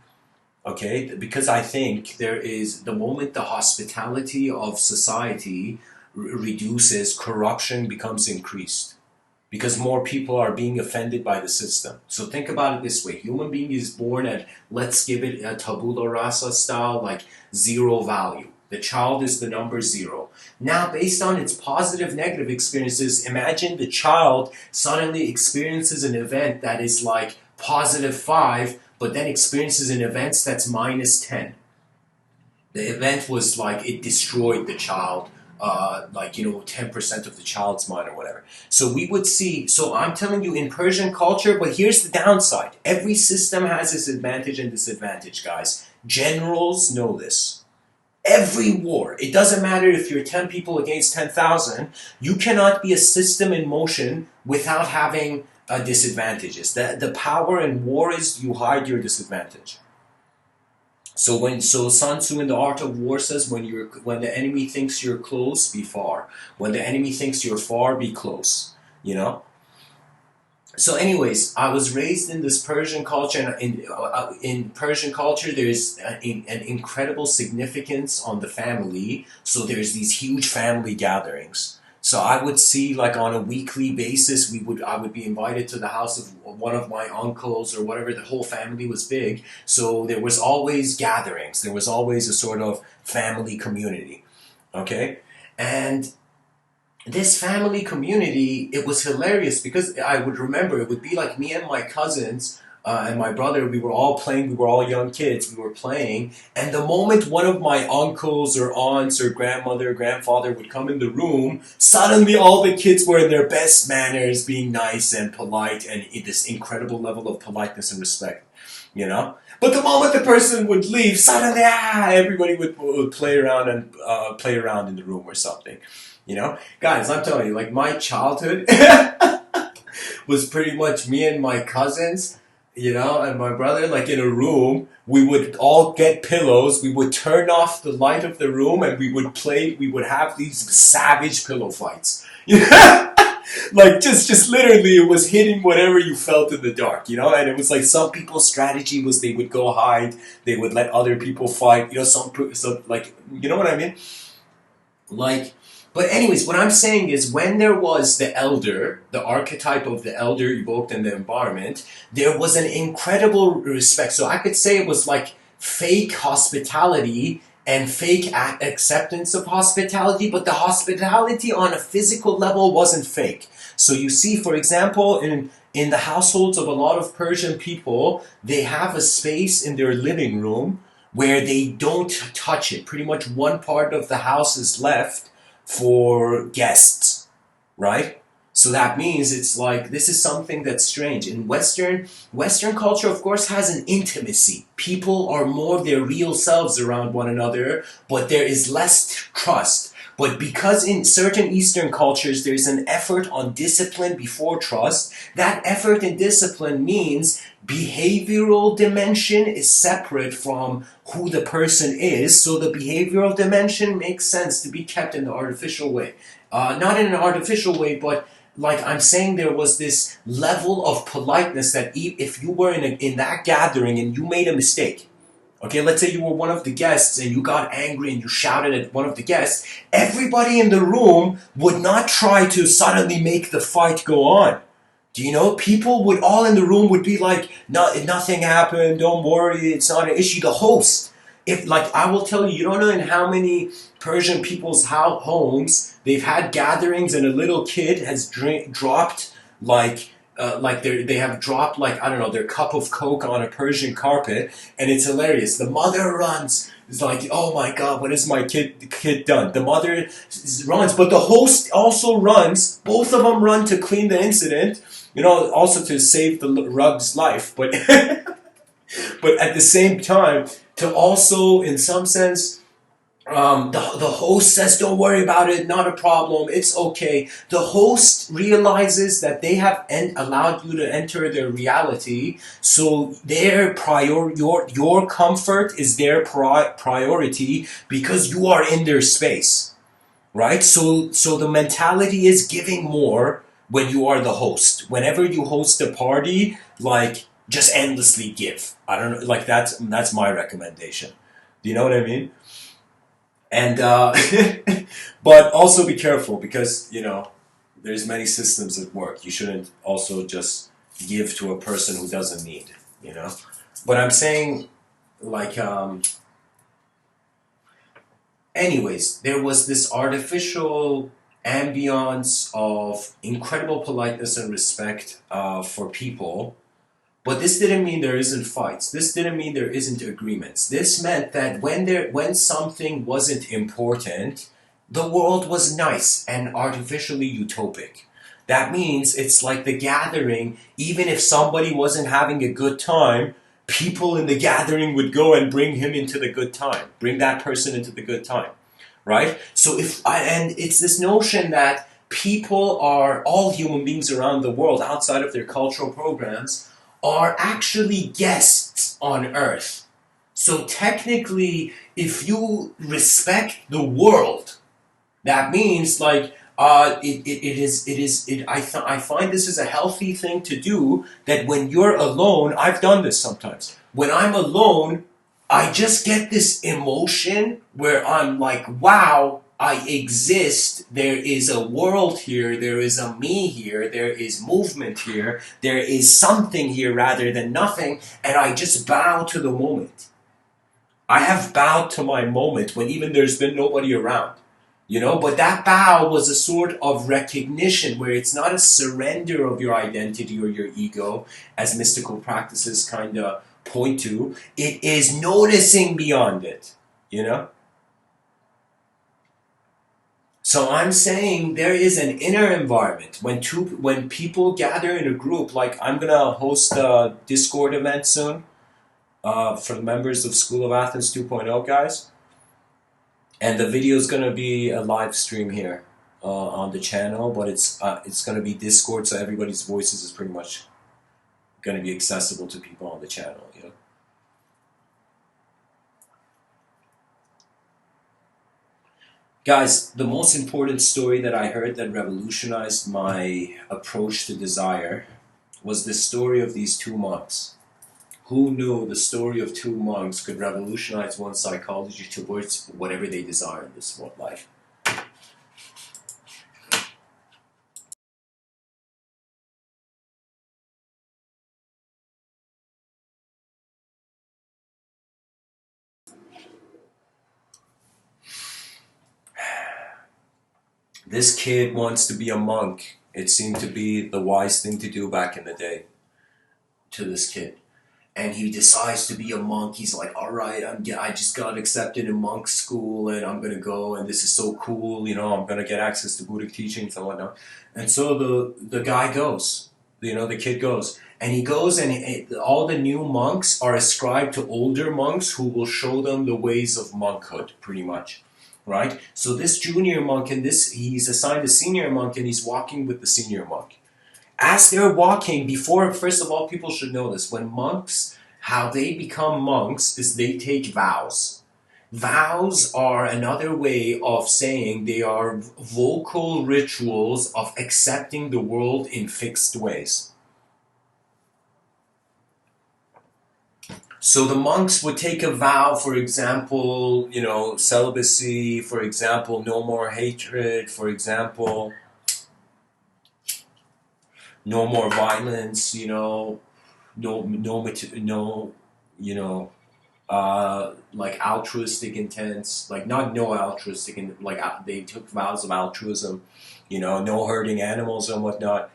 Okay, because I think there is the moment the hospitality of society reduces, corruption becomes increased because more people are being offended by the system. So think about it this way. Human being is born at, let's give it a tabula rasa style, like zero value. The child is the number 0. Now, based on its positive, negative experiences, imagine the child suddenly experiences an event that is like +5, but then experiences an event that's -10. The event was like it destroyed the child, like, 10% of the child's mind or whatever. So we would see, so I'm telling you, in Persian culture, but here's the downside. Every system has its advantage and disadvantage, guys. Generals know this. Every war, it doesn't matter if you're 10 people against 10,000, you cannot be a system in motion without having disadvantages. The power in war is you hide your disadvantage. So Sun Tzu in the Art of War says, when the enemy thinks you're close, be far. When the enemy thinks you're far, be close. You know. So, anyways, I was raised in this Persian culture, and in Persian culture, there's an incredible significance on the family. So there's these huge family gatherings. So I would see, like, on a weekly basis, I would be invited to the house of one of my uncles or whatever. The whole family was big, so there was always gatherings. There was always a sort of family community. Okay, and this family community, it was hilarious because I would remember it would be like me and my cousins and my brother, we were all playing, we were all young kids, we were playing, and the moment one of my uncles or aunts or grandmother or grandfather would come in the room, suddenly all the kids were in their best manners, being nice and polite, and in this incredible level of politeness and respect, you know? But the moment the person would leave, suddenly, everybody would play around and play around in the room or something. You know, guys, I'm telling you, like, my childhood was pretty much me and my cousins, and my brother, like, in a room. We would all get pillows. We would turn off the light of the room, and we would play. We would have these savage pillow fights. Like, just literally, it was hitting whatever you felt in the dark. And it was like some people's strategy was they would go hide. They would let other people fight. Some like, you know what I mean? Like, but anyways, what I'm saying is when there was the elder, the archetype of the elder evoked in the environment, there was an incredible respect. So I could say it was like fake hospitality and fake acceptance of hospitality, but the hospitality on a physical level wasn't fake. So you see, for example, in the households of a lot of Persian people, they have a space in their living room where they don't touch it. Pretty much one part of the house is left for guests, right? So that means it's like, this is something that's strange. In Western culture, of course, has an intimacy. People are more their real selves around one another, but there is less trust. But because in certain Eastern cultures there's an effort on discipline before trust, that effort and discipline means behavioral dimension is separate from who the person is, so the behavioral dimension makes sense to be kept in the artificial way. Not in an artificial way, but like I'm saying, there was this level of politeness that if you were in that gathering and you made a mistake, okay, let's say you were one of the guests and you got angry and you shouted at one of the guests, everybody in the room would not try to suddenly make the fight go on. Do you know? People would all in the room would be like, no, nothing happened, don't worry, it's not an issue. The host, if like I will tell you, you don't know in how many Persian people's homes they've had gatherings and a little kid has dropped they have dropped like I don't know their cup of Coke on a Persian carpet, and it's hilarious. The mother runs. It's like, oh my God, what has my kid done? The mother runs, but the host also runs. Both of them run to clean the incident, also to save the rug's life, but but at the same time to also, in some sense, the host says, don't worry about it, not a problem, it's okay. The host realizes that they have allowed you to enter their reality, so your comfort is their priority because you are in their space, right? So the mentality is giving more when you are the host. Whenever you host a party, like just endlessly give. I don't know, like that's my recommendation. Do you know what I mean? And but also be careful because there's many systems at work. You shouldn't also just give to a person who doesn't need. But I'm saying, like, anyways, there was this artificial ambiance of incredible politeness and respect for people. But this didn't mean there isn't fights. This didn't mean there isn't agreements. This meant that when something wasn't important, the world was nice and artificially utopic. That means it's like the gathering, even if somebody wasn't having a good time, people in the gathering would go and bring him into the good time, bring that person into the good time, right? So and it's this notion that all human beings around the world, outside of their cultural programs, are actually guests on Earth. So technically, if you respect the world, that means like I find this is a healthy thing to do. That when you're alone, I've done this sometimes. When I'm alone, I just get this emotion where I'm like, wow, I exist, there is a world here, there is a me here, there is movement here, there is something here rather than nothing, and I just bow to the moment. I have bowed to my moment when even there's been nobody around, but that bow was a sort of recognition where it's not a surrender of your identity or your ego, as mystical practices kind of point to. It is noticing beyond it, So I'm saying there is an inner environment when people gather in a group. Like I'm gonna host a Discord event soon for the members of School of Athens 2.0 guys, and the video is gonna be a live stream here on the channel, but it's gonna be Discord, so everybody's voices is pretty much gonna be accessible to people on the channel. Guys, the most important story that I heard that revolutionized my approach to desire was the story of these two monks. Who knew the story of two monks could revolutionize one's psychology towards whatever they desire in this life? This kid wants to be a monk. It seemed to be the wise thing to do back in the day to this kid. And he decides to be a monk. He's like, all right, I just got accepted in monk school and I'm going to go and this is so cool, I'm going to get access to Buddhic teachings and whatnot. And so the guy goes, the kid goes. And he goes and all the new monks are ascribed to older monks who will show them the ways of monkhood, pretty much. right? So this junior monk and he's assigned a senior monk and he's walking with the senior monk. As they're walking, first of all, people should know this. When monks, how they become monks is they take vows. Vows are another way of saying they are vocal rituals of accepting the world in fixed ways. So the monks would take a vow, for example, celibacy, for example, no more hatred, for example, no more violence, like altruistic intents, like not no altruistic, like they took vows of altruism, no hurting animals and whatnot.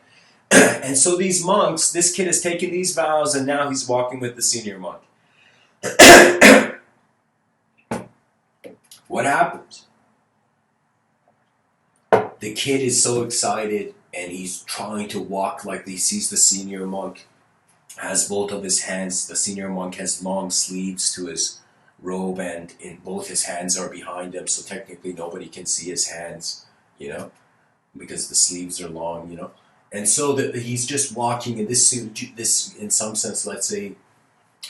And so these monks, this kid has taken these vows and now he's walking with the senior monk. What happens? The kid is so excited and he's trying to walk like he sees the senior monk has both of his hands. The senior monk has long sleeves to his robe and in both his hands are behind him, so technically nobody can see his hands, because the sleeves are long, And so he's just walking, and this in some sense, let's say,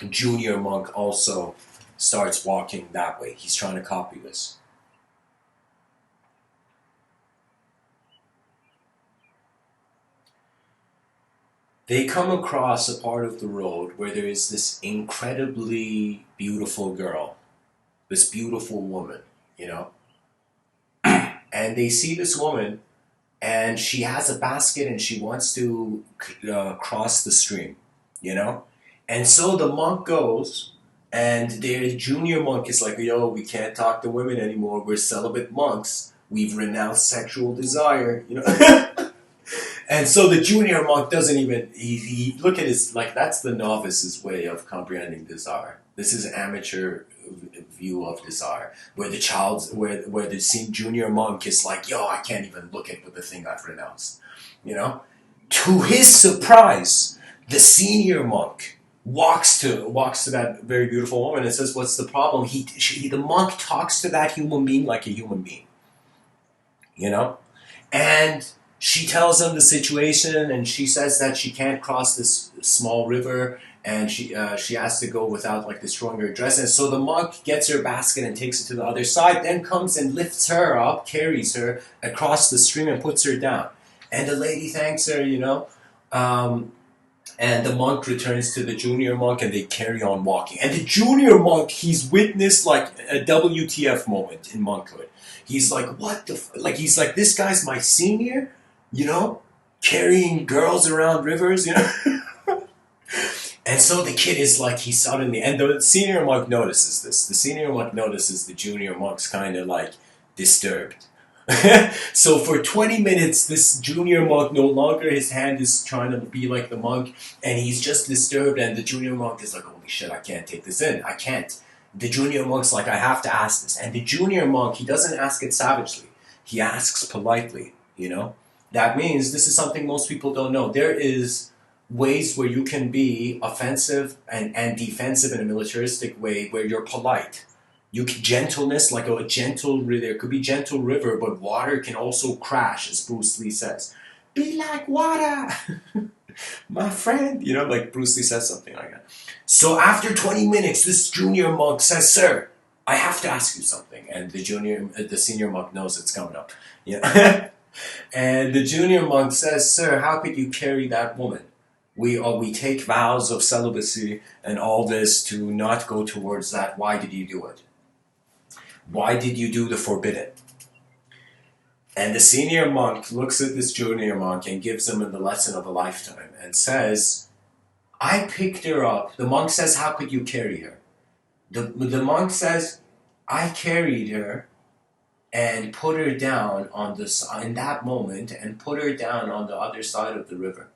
junior monk also starts walking that way. He's trying to copy this. They come across a part of the road where there is this incredibly beautiful girl, this beautiful woman, And they see this woman, and she has a basket, and she wants to cross the stream, And so the monk goes, and their junior monk is like, we can't talk to women anymore. We're celibate monks. We've renounced sexual desire, And so the junior monk doesn't even, he look at his, like, that's the novice's way of comprehending desire. This is amateur view of desire, where the where the junior monk is like, I can't even look at the thing I've renounced, To his surprise, the senior monk walks to that very beautiful woman and says, what's the problem? The monk talks to that human being like a human being, And she tells him the situation, and she says that she can't cross this small river, and she has to go without like destroying her dress. And so the monk gets her basket and takes it to the other side, then comes and lifts her up, carries her across the stream and puts her down. And the lady thanks her, and the monk returns to the junior monk, and they carry on walking. And the junior monk, he's witnessed like a WTF moment in monkhood. He's like, what the he's like, this guy's my senior? Carrying girls around rivers, And so the kid is like, he suddenly, and the senior monk notices this. The senior monk notices the junior monk's kind of like disturbed. So for 20 minutes, this junior monk, no longer his hand is trying to be like the monk, and he's just disturbed, and the junior monk is like, holy shit, I can't take this in. I can't. The junior monk's like, I have to ask this. And the junior monk, he doesn't ask it savagely. He asks politely, That means this is something most people don't know. There is ways where you can be offensive and defensive in a militaristic way where you're polite. Gentleness, like there could be gentle river, but water can also crash, as Bruce Lee says. Be like water, my friend. Like Bruce Lee says something like that. So after 20 minutes, this junior monk says, sir, I have to ask you something. And the senior monk knows it's coming up. And the junior monk says, sir, how could you carry that woman? We take vows of celibacy and all this to not go towards that. Why did you do it? Why did you do the forbidden? And the senior monk looks at this junior monk and gives him the lesson of a lifetime and says, I picked her up. The monk says, how could you carry her? The monk says, I carried her and put her down in that moment, and put her down on the other side of the river.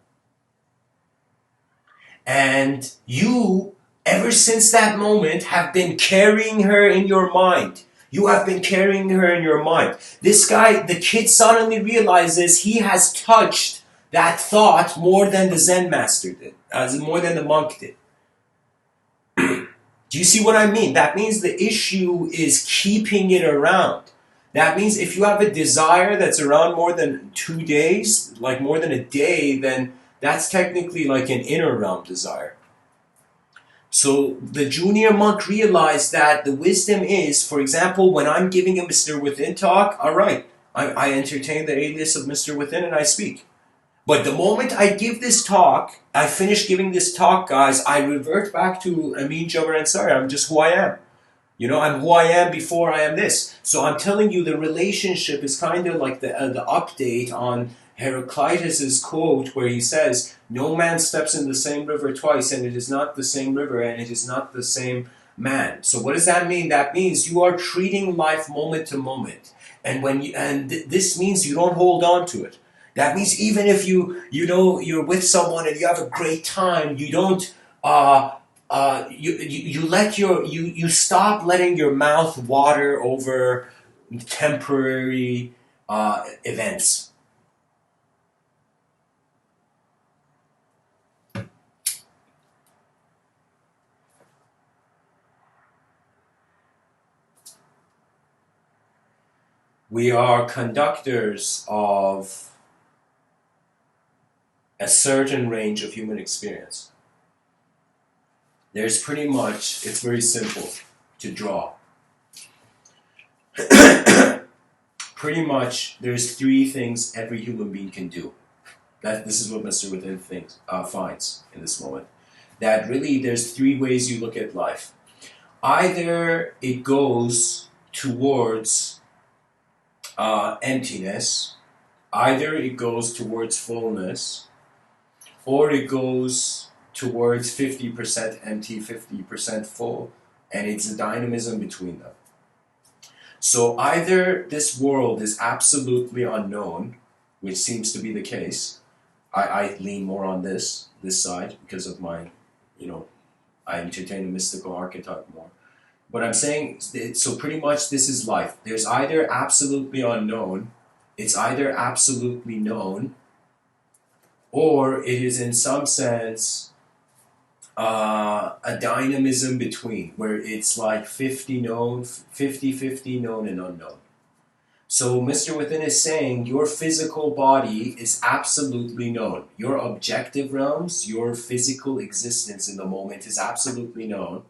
And you, ever since that moment, have been carrying her in your mind. You have been carrying her in your mind. This guy, the kid, suddenly realizes he has touched that thought more than the Zen master did, more than the monk did. Do you see what I mean? That means the issue is keeping it around. That means if you have a desire that's around more than 2 days, like more than a day, then that's technically like an inner realm desire. So the junior monk realized that the wisdom is, for example, when I'm giving a Mr. Within talk, all right, I entertain the alias of Mr. Within and I speak. But the moment I give this talk, I finish giving this talk, guys, I revert back to Amin Jabbar Ansari. I'm just who I am. You know, I'm who I am before I am this. So I'm telling you, the relationship is kind of like the update on Heraclitus's quote where he says, "No man steps in the same river twice, and it is not the same river, and it is not the same man." So what does that mean? That means you are treating life moment to moment, and this means you don't hold on to it. That means even if you're with someone and you have a great time, you don't. You stop letting your mouth water over temporary events. We are conductors of a certain range of human experience. There's pretty much, it's very simple to draw. Pretty much, there's three things every human being can do. This is what Mr. Within finds in this moment. That really, there's three ways you look at life. Either it goes towards emptiness, either it goes towards fullness, or it goes towards 50% empty, 50% full, and it's a dynamism between them. So either this world is absolutely unknown, which seems to be the case. I lean more on this side because of my, I entertain a mystical archetype more. But I'm saying, so pretty much this is life. There's either absolutely unknown, it's either absolutely known, or it is in some sense a dynamism between, where it's like 50-50 known and unknown. So Mr. Within is saying your physical body is absolutely known. Your objective realms, your physical existence in the moment is absolutely known.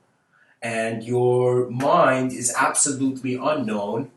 And your mind is absolutely unknown.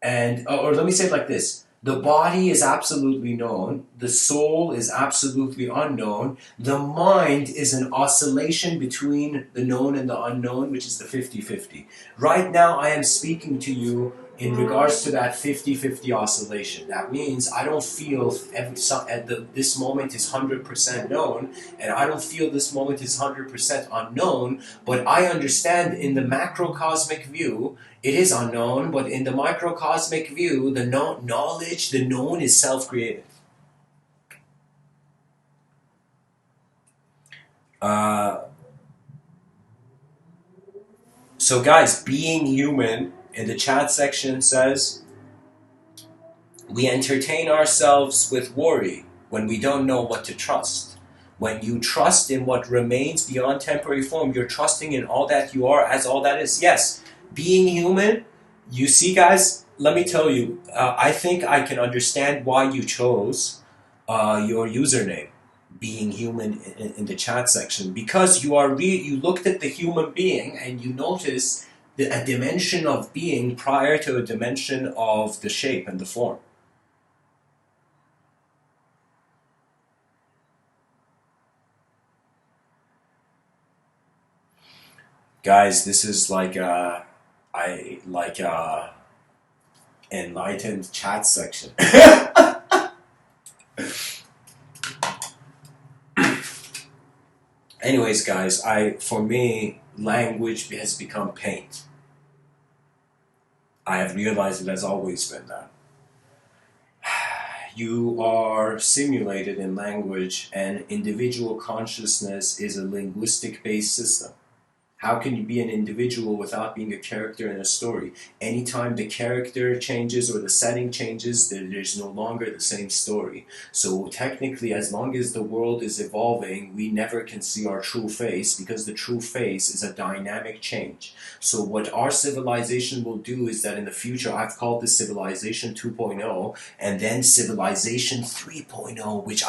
And, or let me say it like this. The body is absolutely known. The soul is absolutely unknown. The mind is an oscillation between the known and the unknown, which is the 50-50. Right now, I am speaking to you in regards to that 50-50 oscillation. That means I don't feel this moment is 100% known, and I don't feel this moment is 100% unknown, but I understand in the macrocosmic view, it is unknown, but in the microcosmic view, the knowledge, the known is self-created. So guys, being human in the chat section says, we entertain ourselves with worry when we don't know what to trust. When you trust in what remains beyond temporary form, you're trusting in all that you are as all that is. Yes, being human, you see guys, let me tell you, I think I can understand why you chose your username, being human, in the chat section, because you looked at the human being and you noticed a dimension of being prior to a dimension of the shape and the form. Guys, this is like enlightened chat section. Anyways, guys, for me, language has become paint. I have realized it has always been that. You are simulated in language, and individual consciousness is a linguistic-based system. How can you be an individual without being a character in a story? Anytime the character changes or the setting changes, there's no longer the same story. So technically, as long as the world is evolving, we never can see our true face, because the true face is a dynamic change. So what our civilization will do is that in the future, I've called this civilization 2.0, and then civilization 3.0, which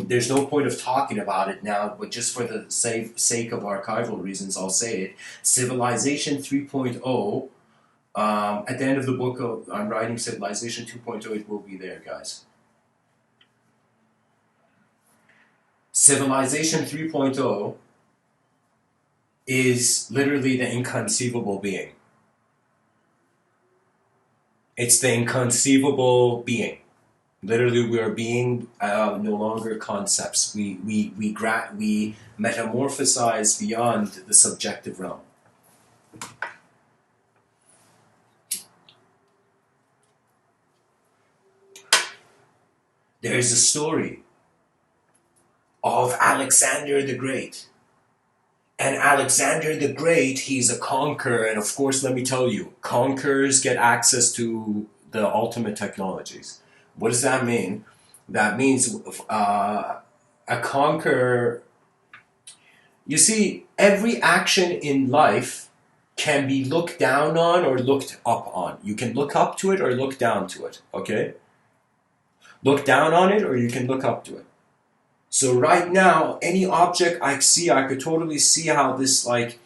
there's no point of talking about it now, but just for the sake of archival reasons, I'll say it. Civilization 3.0, at the end of the book I'm writing, Civilization 2.0, it will be there, guys. Civilization 3.0 is literally the inconceivable being. It's the inconceivable being. Literally, we are being, no longer concepts. We metamorphosize beyond the subjective realm. There is a story of Alexander the Great. And Alexander the Great, he's a conqueror, and of course, let me tell you, conquerors get access to the ultimate technologies. What does that mean? That means a conqueror, you see, every action in life can be looked down on or looked up on. You can look up to it or look down to it, okay? Look down on it or you can look up to it. So right now, any object I see, I could totally see how this, like,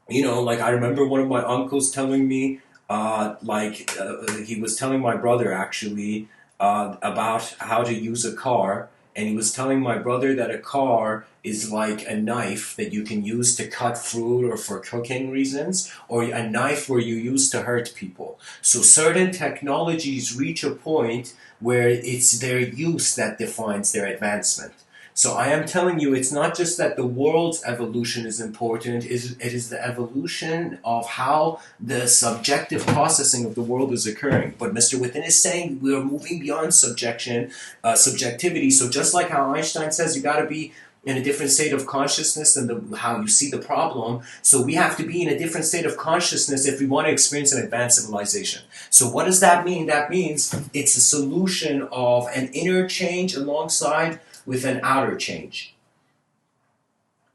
you know, like I remember one of my uncles telling me, he was telling my brother actually about how to use a car, and he was telling my brother that a car is like a knife that you can use to cut fruit or for cooking reasons, or a knife where you use to hurt people. So certain technologies reach a point where it's their use that defines their advancement. So I am telling you, it's not just that the world's evolution is important, it is the evolution of how the subjective processing of the world is occurring. But Mr. Within is saying we are moving beyond subjectivity. So just like how Einstein says you got to be in a different state of consciousness than how you see the problem, so we have to be in a different state of consciousness if we want to experience an advanced civilization. So what does that mean? That means it's a solution of an inner change alongside with an outer change.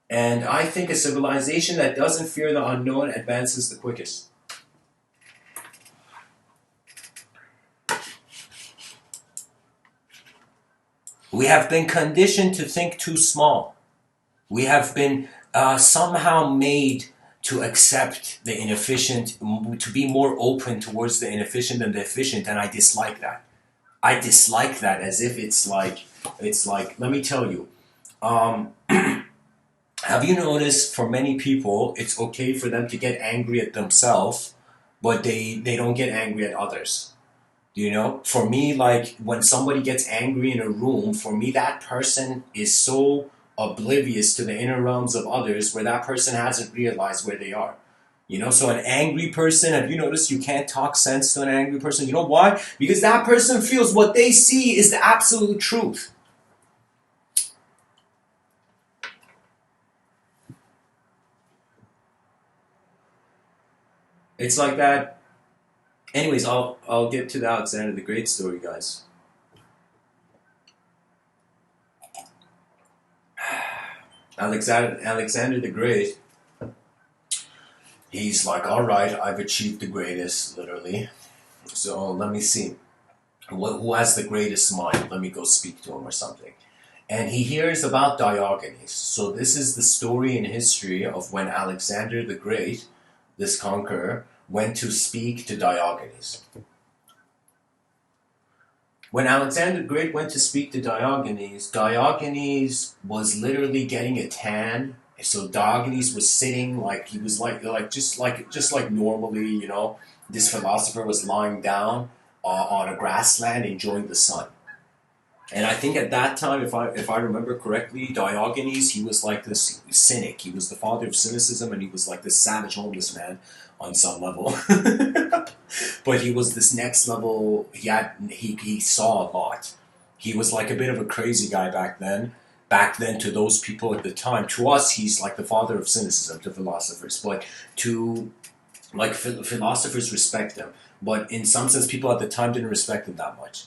And I think a civilization that doesn't fear the unknown advances the quickest. We have been conditioned to think too small. We have been somehow made to accept the inefficient, to be more open towards the inefficient than the efficient, and I dislike that. I dislike that as if it's like, let me tell you, have you noticed for many people, it's okay for them to get angry at themselves, but they don't get angry at others? You know, for me, like when somebody gets angry in a room, for me, that person is so oblivious to the inner realms of others where that person hasn't realized where they are. You know, so an angry person, have you noticed you can't talk sense to an angry person? You know why? Because that person feels what they see is the absolute truth. It's like that. Anyways, I'll get to the Alexander the Great story, guys. Alexander the Great, he's like, all right, I've achieved the greatest, literally. So let me see. Who has the greatest mind? Let me go speak to him or something. And he hears about Diogenes. So this is the story in history of when Alexander the Great, this conqueror, went to speak to Diogenes. When Alexander the Great went to speak to Diogenes, Diogenes was literally getting a tan. So Diogenes was sitting like he was just like normally, you know, this philosopher was lying down on a grassland enjoying the sun. And I think at that time, if I remember correctly, Diogenes, he was like this cynic. He was the father of cynicism, and he was like this savage homeless man on some level. But he was this next level. He saw a lot. He was like a bit of a crazy guy back then. back then to those people at the time. To us, he's like the father of cynicism, to philosophers, but to like philosophers respect him, but in some sense people at the time didn't respect him that much.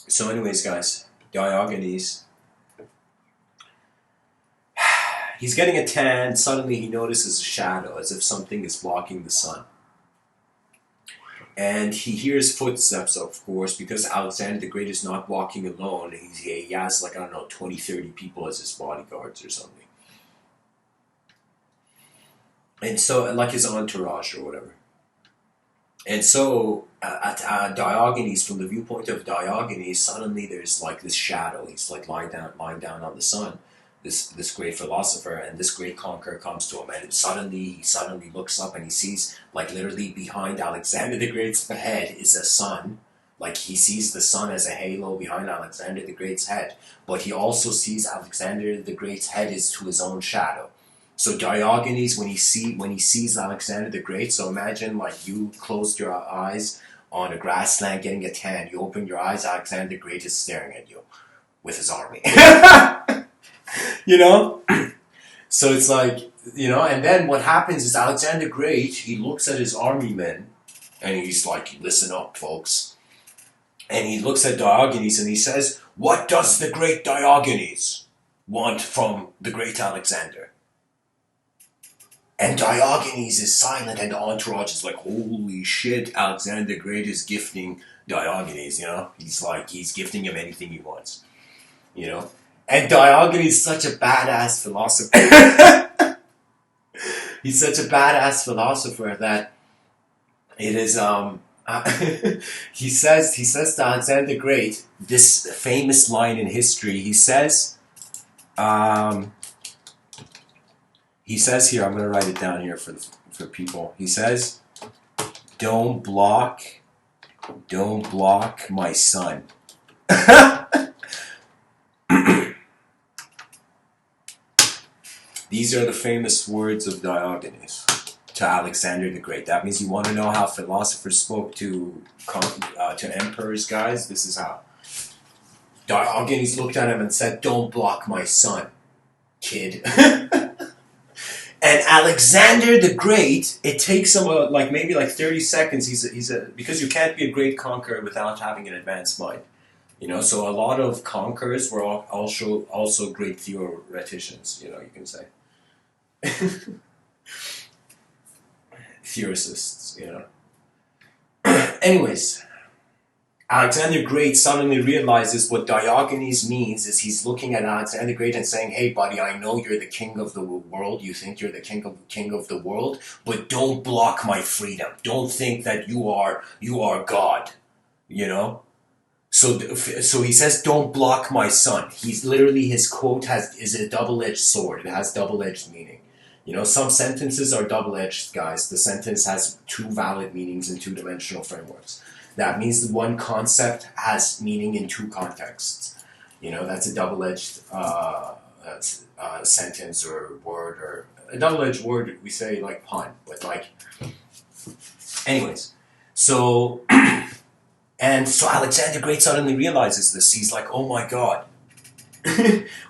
So anyways, guys, Diogenes, he's getting a tan. Suddenly he notices a shadow, as if something is blocking the sun. And he hears footsteps, of course, because Alexander the Great is not walking alone. He has, like, I don't know, 20, 30 people as his bodyguards or something. And so, like his entourage or whatever. And so, at Diogenes, from the viewpoint of Diogenes, suddenly there's like this shadow. He's like lying down on the sun. This great philosopher, and this great conqueror comes to him, and he suddenly looks up and he sees, like, literally behind Alexander the Great's head is a sun. Like, he sees the sun as a halo behind Alexander the Great's head, but he also sees Alexander the Great's head is to his own shadow. So Diogenes, when he sees Alexander the Great, so imagine like you closed your eyes on a grassland getting a tan. You open your eyes, Alexander the Great is staring at you with his army. You know? So it's like, you know, and then what happens is Alexander the Great, he looks at his army men, and he's like, listen up, folks. And he looks at Diogenes and he says, what does the great Diogenes want from the great Alexander? And Diogenes is silent, and the entourage is like, holy shit, Alexander the Great is gifting Diogenes, you know? He's gifting him anything he wants, you know? And Diogenes is such a badass philosopher. He's such a badass philosopher that it is, he says to Alexander the Great, this famous line in history, he says here, I'm going to write it down here for people. He says, don't block my sun. These are the famous words of Diogenes to Alexander the Great. That means you want to know how philosophers spoke to emperors, guys? This is how. Diogenes looked at him and said, don't block my sun, kid. And Alexander the Great, it takes him maybe 30 seconds. Because you can't be a great conqueror without having an advanced mind. You know, so a lot of conquerors were also great theoreticians, you know, you can say. Theorists, you know. Anyways, Alexander the Great suddenly realizes what Diogenes means is he's looking at Alexander the Great and saying, hey buddy, I know you're the king of the world, you think you're the king of the world, but don't block my freedom. Don't think that you are God, you know? So he says, don't block my sun. He's literally, his quote is a double-edged sword. It has double-edged meaning. You know, some sentences are double-edged, guys. The sentence has two valid meanings in two-dimensional frameworks. That means the one concept has meaning in two contexts. You know, that's a double-edged sentence or word, or a double-edged word, we say like pun, but like, anyways. So, and so Alexander the Great suddenly realizes this. He's like, oh my God.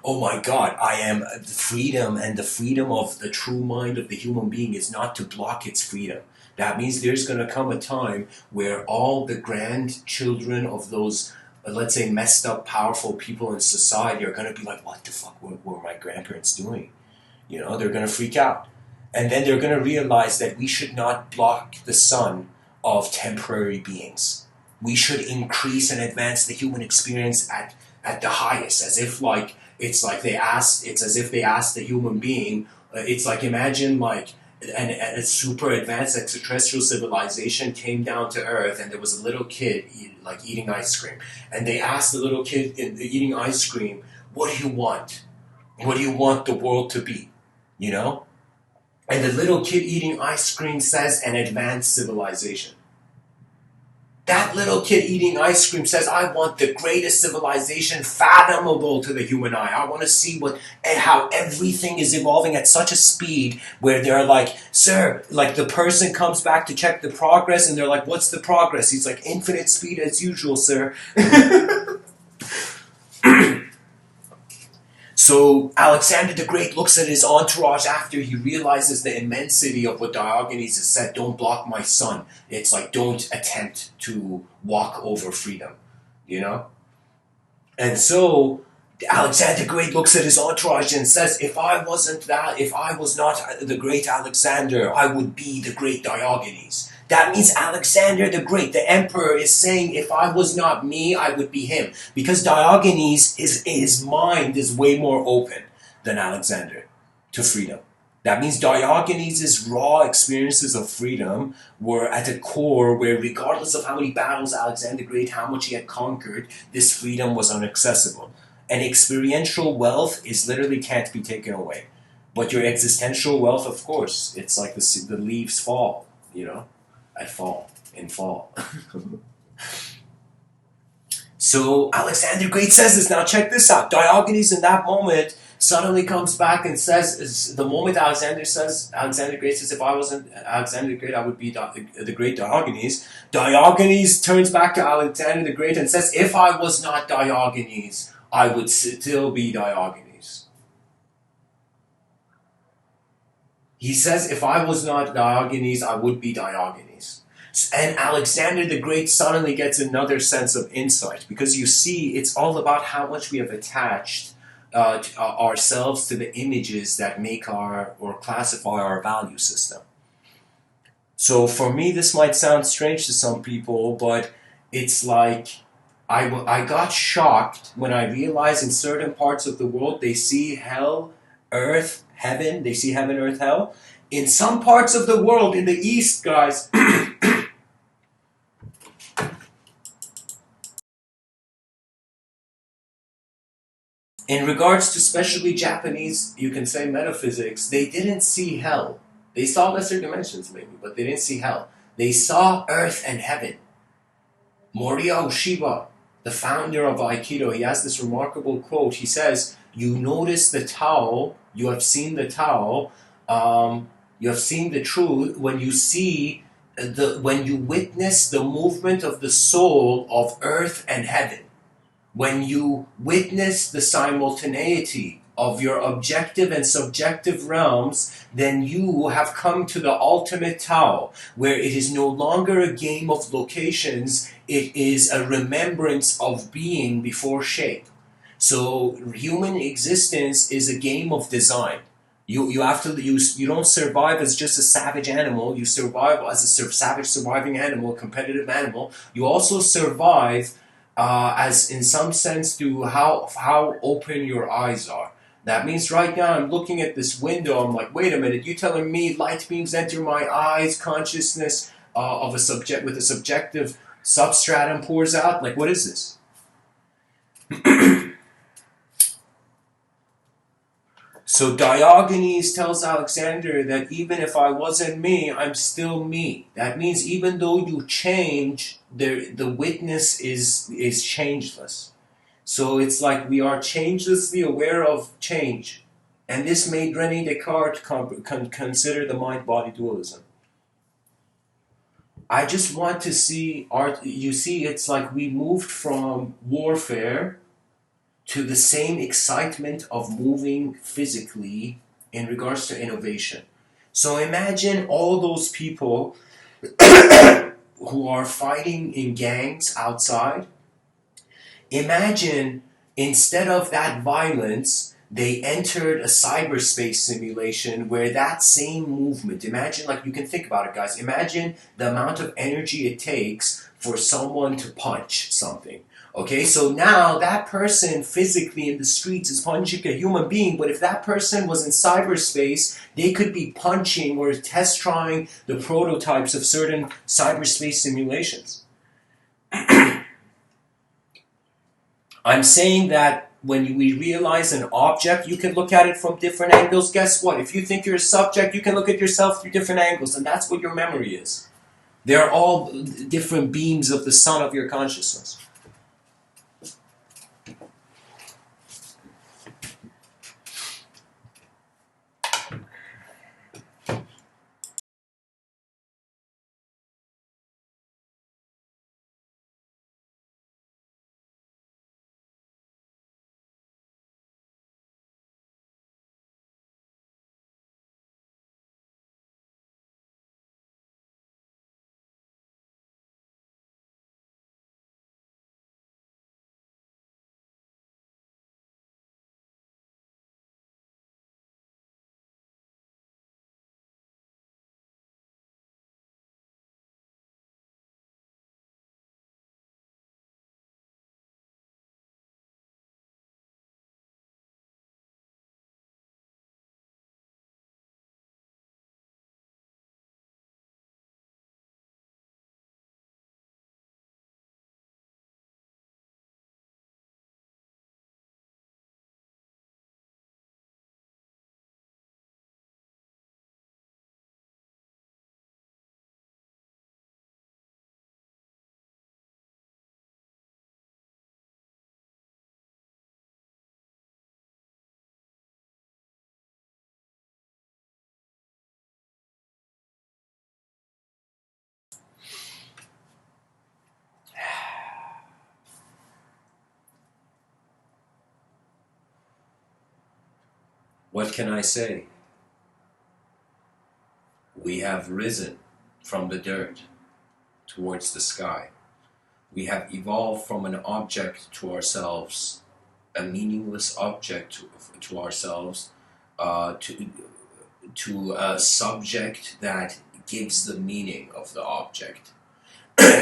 Oh my God, I am freedom, and the freedom of the true mind of the human being is not to block its freedom. That means there's going to come a time where all the grandchildren of those, let's say, messed up, powerful people in society are going to be like, what the fuck were my grandparents doing? You know, they're going to freak out. And then they're going to realize that we should not block the sun of temporary beings. We should increase and advance the human experience at the highest, as if it's as if they asked the human being, it's like, imagine like a super advanced extraterrestrial civilization came down to Earth, and there was a little kid eating ice cream, and they asked the little kid eating ice cream, "What do you want? What do you want the world to be?" You know, and the little kid eating ice cream says, "An advanced civilization." That little kid eating ice cream says, "I want the greatest civilization fathomable to the human eye. I want to see how everything is evolving at such a speed where they're like, sir," like the person comes back to check the progress and they're like, "What's the progress?" He's like, "Infinite speed as usual, sir." So Alexander the Great looks at his entourage after he realizes the immensity of what Diogenes has said. "Don't block my sun." It's like, don't attempt to walk over freedom, you know? And so Alexander the Great looks at his entourage and says, if I was not the great Alexander, I would be the great Diogenes. That means Alexander the Great, the emperor, is saying, if I was not me, I would be him. Because Diogenes, his mind is way more open than Alexander to freedom. That means Diogenes' raw experiences of freedom were at a core where, regardless of how many battles Alexander the Great, how much he had conquered, this freedom was inaccessible. And experiential wealth is literally can't be taken away. But your existential wealth, of course, it's like the leaves fall, you know? In fall. So Alexander the Great says this. Now check this out. Diogenes in that moment suddenly comes back and says, the moment Alexander the Great says, if I wasn't Alexander the Great, I would be the great Diogenes. Diogenes turns back to Alexander the Great and says, if I was not Diogenes, I would still be Diogenes. He says, if I was not Diogenes, I would be Diogenes. And Alexander the Great suddenly gets another sense of insight, because you see, it's all about how much we have attached ourselves to the images that make or classify our value system. So for me, this might sound strange to some people, but it's like I got shocked when I realized in certain parts of the world they see hell, earth, heaven. They see heaven, earth, hell. In some parts of the world, in the East, guys, in regards to especially Japanese, you can say metaphysics, they didn't see hell. They saw lesser dimensions maybe, but they didn't see hell. They saw earth and heaven. Moriya Ushiba, the founder of Aikido, he has this remarkable quote. He says, "You notice the Tao, you have seen the Tao, you have seen the truth when when you witness the movement of the soul of earth and heaven. When you witness the simultaneity of your objective and subjective realms, then you have come to the ultimate Tao, where it is no longer a game of locations, it is a remembrance of being before shape." So human existence is a game of design. You don't survive as just a savage animal. You survive as a savage surviving animal, a competitive animal. You also survive as in some sense to how open your eyes are. That means right now I'm looking at this window. I'm like, wait a minute, you telling me light beams enter my eyes, consciousness of a subject with a subjective substratum pours out? Like, what is this? So Diogenes tells Alexander that even if I wasn't me, I'm still me. That means even though you change, the witness is changeless. So it's like we are changelessly aware of change. And this made René Descartes consider the mind-body dualism. I just want to see art. You see, it's like we moved from warfare to the same excitement of moving physically in regards to innovation. So imagine all those people who are fighting in gangs outside. Imagine instead of that violence, they entered a cyberspace simulation where that same movement, imagine, like, you can think about it, guys. Imagine the amount of energy it takes for someone to punch something, Okay, so now that person physically in the streets is punching a human being, but if that person was in cyberspace, they could be punching or test trying the prototypes of certain cyberspace simulations. I'm saying that when we realize an object, you can look at it from different angles. Guess what? If you think you're a subject, you can look at yourself through different angles, and that's what your memory is. They're all different beams of the sun of your consciousness. What can I say? We have risen from the dirt towards the sky. We have evolved from an object to ourselves, a meaningless object to ourselves, to a subject that gives the meaning of the object.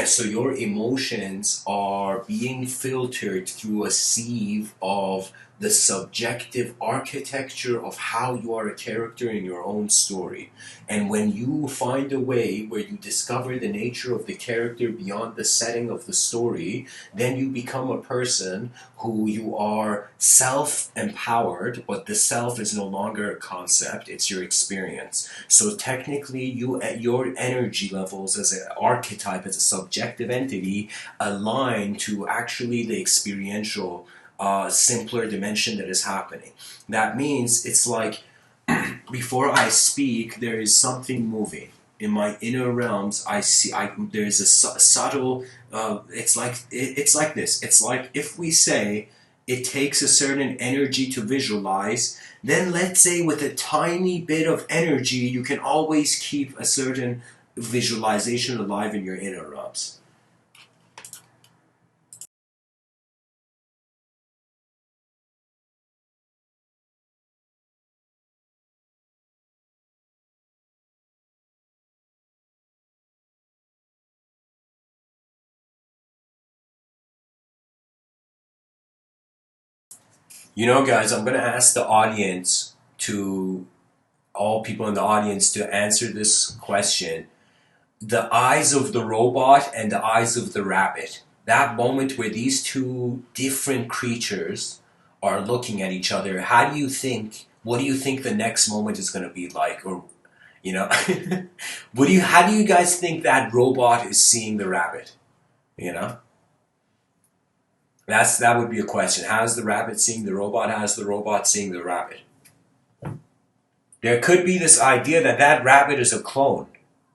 So your emotions are being filtered through a sieve of the subjective architecture of how you are a character in your own story. And when you find a way where you discover the nature of the character beyond the setting of the story, then you become a person who you are self-empowered, but the self is no longer a concept, it's your experience. So technically, your energy levels as an archetype, as a subjective entity, align to actually the experiential, simpler dimension that is happening. That means it's like before I speak, there is something moving. In my inner realms, there's a subtle. It's like this. It's like if we say it takes a certain energy to visualize, then let's say with a tiny bit of energy, you can always keep a certain visualization alive in your inner realms. You know, guys, I'm going to ask the audience to, all people in the audience, to answer this question. The eyes of the robot and the eyes of the rabbit. That moment where these two different creatures are looking at each other, what do you think the next moment is going to be like? Or, you know, how do you guys think that robot is seeing the rabbit? You know? That would be a question. How's the rabbit seeing the robot? How's the robot seeing the rabbit? There could be this idea that that rabbit is a clone.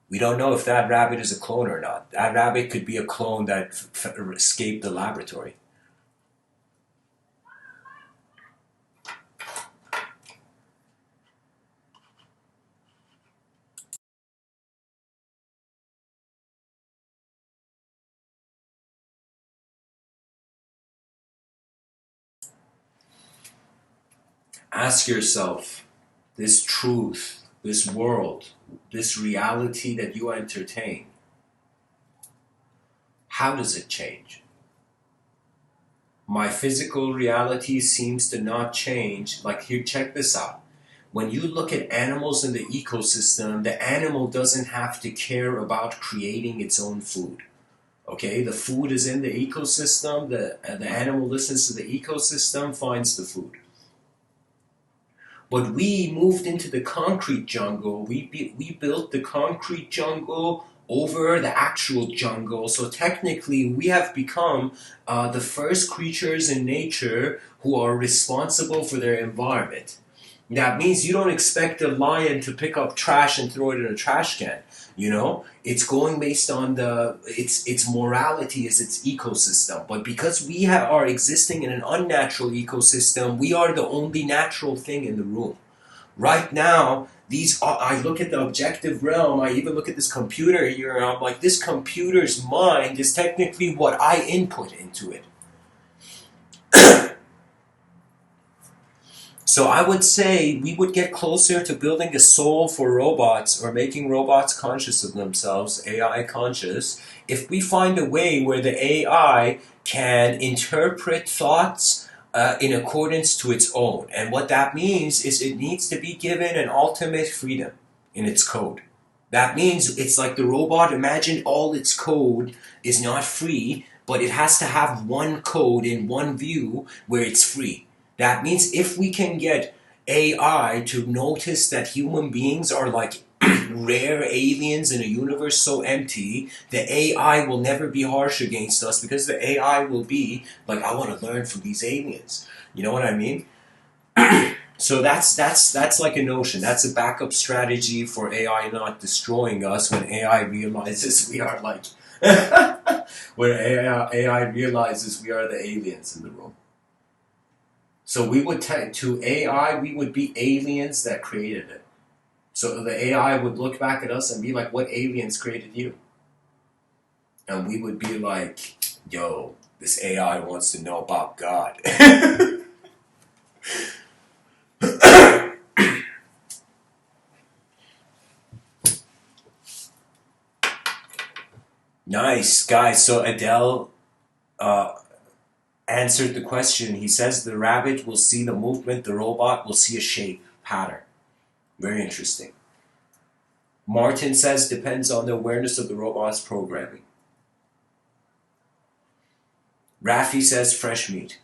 We don't know if that rabbit is a clone or not. That rabbit could be a clone that escaped the laboratory. Ask yourself, this truth, this world, this reality that you entertain, how does it change? My physical reality seems to not change. Like here, check this out. When you look at animals in the ecosystem, the animal doesn't have to care about creating its own food. Okay, the food is in the ecosystem. The animal listens to the ecosystem, finds the food. But we moved into the concrete jungle. We built the concrete jungle over the actual jungle. So technically, we have become the first creatures in nature who are responsible for their environment. That means you don't expect a lion to pick up trash and throw it in a trash can. You know, it's going based on its morality is its ecosystem. But because we are existing in an unnatural ecosystem, we are the only natural thing in the room. Right now, I look at the objective realm. I even look at this computer here, and I'm like, this computer's mind is technically what I input into it. So I would say we would get closer to building a soul for robots or making robots conscious of themselves, AI conscious, if we find a way where the AI can interpret thoughts in accordance to its own. And what that means is it needs to be given an ultimate freedom in its code. That means it's like the robot, imagine all its code is not free, but it has to have one code in one view where it's free. That means if we can get AI to notice that human beings are like rare aliens in a universe so empty, the AI will never be harsh against us because the AI will be like, I want to learn from these aliens. You know what I mean? So that's like a notion. That's a backup strategy for AI not destroying us when AI realizes we are like, when AI realizes we are the aliens in the room. So we would to AI, we would be aliens that created it. So the AI would look back at us and be like, what aliens created you? And we would be like, yo, this AI wants to know about God. Nice, guys. So Adele answered the question. He says the rabbit will see the movement, the robot will see a shape, pattern. Very interesting. Martin says depends on the awareness of the robot's programming. Rafi says fresh meat.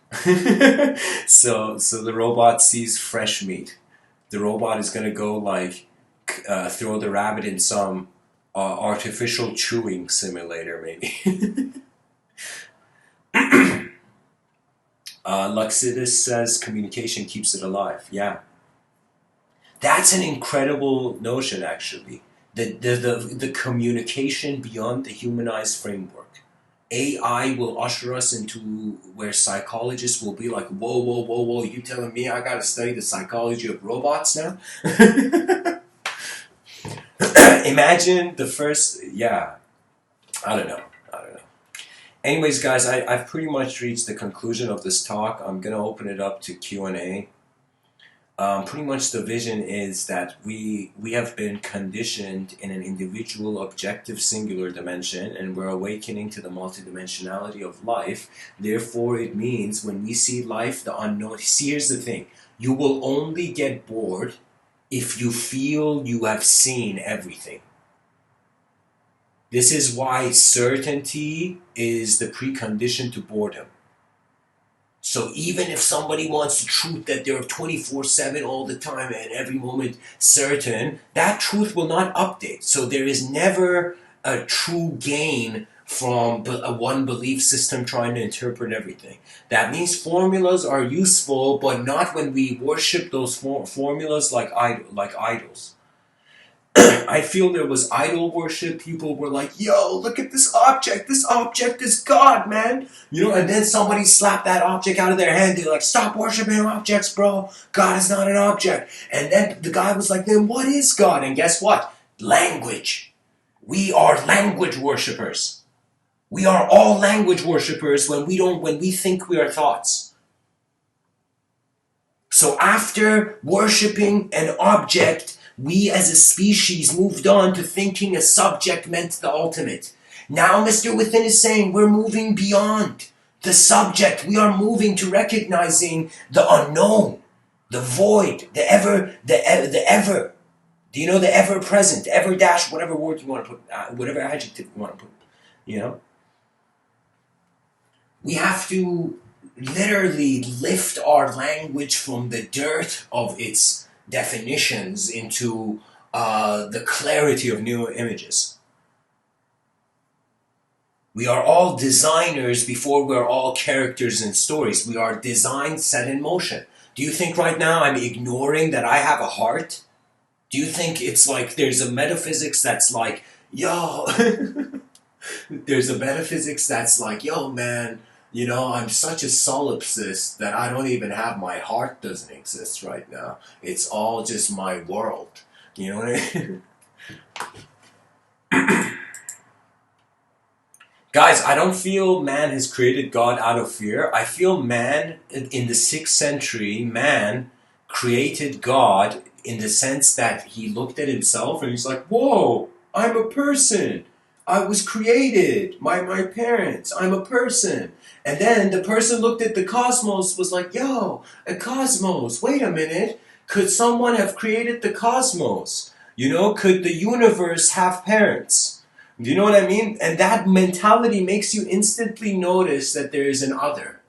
So the robot sees fresh meat. The robot is going to go like throw the rabbit in some artificial chewing simulator maybe. Luxidus says communication keeps it alive. Yeah. That's an incredible notion, actually. The communication beyond the humanized framework. AI will usher us into where psychologists will be like, whoa, whoa, whoa, whoa, you telling me I gotta study the psychology of robots now? Imagine the first, yeah, I don't know. Anyways, guys, I've pretty much reached the conclusion of this talk. I'm going to open it up to Q&A. Pretty much the vision is that we have been conditioned in an individual, objective, singular dimension, and we're awakening to the multidimensionality of life. Therefore, it means when we see life, the unknown. See, here's the thing. You will only get bored if you feel you have seen everything. This is why certainty is the precondition to boredom. So even if somebody wants the truth that they're 24/7 all the time and every moment certain, that truth will not update. So there is never a true gain from one belief system trying to interpret everything. That means formulas are useful, but not when we worship those formulas like idols. I feel there was idol worship. People were like, yo, look at this object. This object is God, man. You know, and then somebody slapped that object out of their hand. They're like, stop worshiping objects, bro. God is not an object. And then the guy was like, then what is God? And guess what? Language. We are language worshipers. We are all language worshipers when we think we are thoughts. So after worshiping an object, we as a species moved on to thinking a subject meant the ultimate. Now Mr. Within is saying we're moving beyond the subject. We are moving to recognizing the unknown, the void, the ever. Do you know the ever present, ever dash, whatever word you want to put, whatever adjective you want to put, you know? We have to literally lift our language from the dirt of its definitions into the clarity of new images. We are all designers before we're all characters and stories. We are designed set in motion. Do you think right now I'm ignoring that I have a heart? Do you think it's like there's a metaphysics that's like, yo, there's a metaphysics that's like, yo, man, you know, I'm such a solipsist that I don't even have my heart doesn't exist right now. It's all just my world. You know what I mean? Guys, I don't feel man has created God out of fear. I feel man, in the 6th century, man created God in the sense that he looked at himself and he's like, whoa, I'm a person. I was created by my parents. I'm a person. And then the person looked at the cosmos, was like, yo, a cosmos. Wait a minute. Could someone have created the cosmos? You know, could the universe have parents? Do you know what I mean? And that mentality makes you instantly notice that there is an other,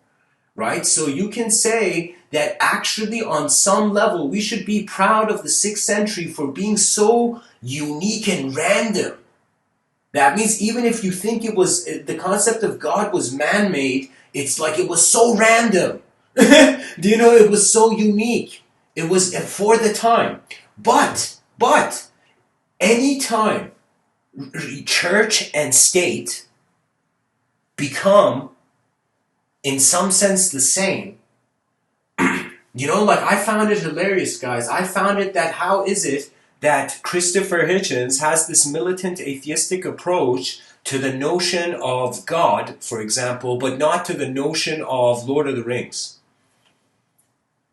right? So you can say that actually on some level we should be proud of the 6th century for being so unique and random. That means even if you think it was, the concept of God was man-made, it's like it was so random. Do you know, it was so unique. It was for the time. But, any time church and state become, in some sense, the same, you know, like I found it hilarious, guys. I found it that how is it that Christopher Hitchens has this militant atheistic approach to the notion of God, for example, but not to the notion of Lord of the Rings?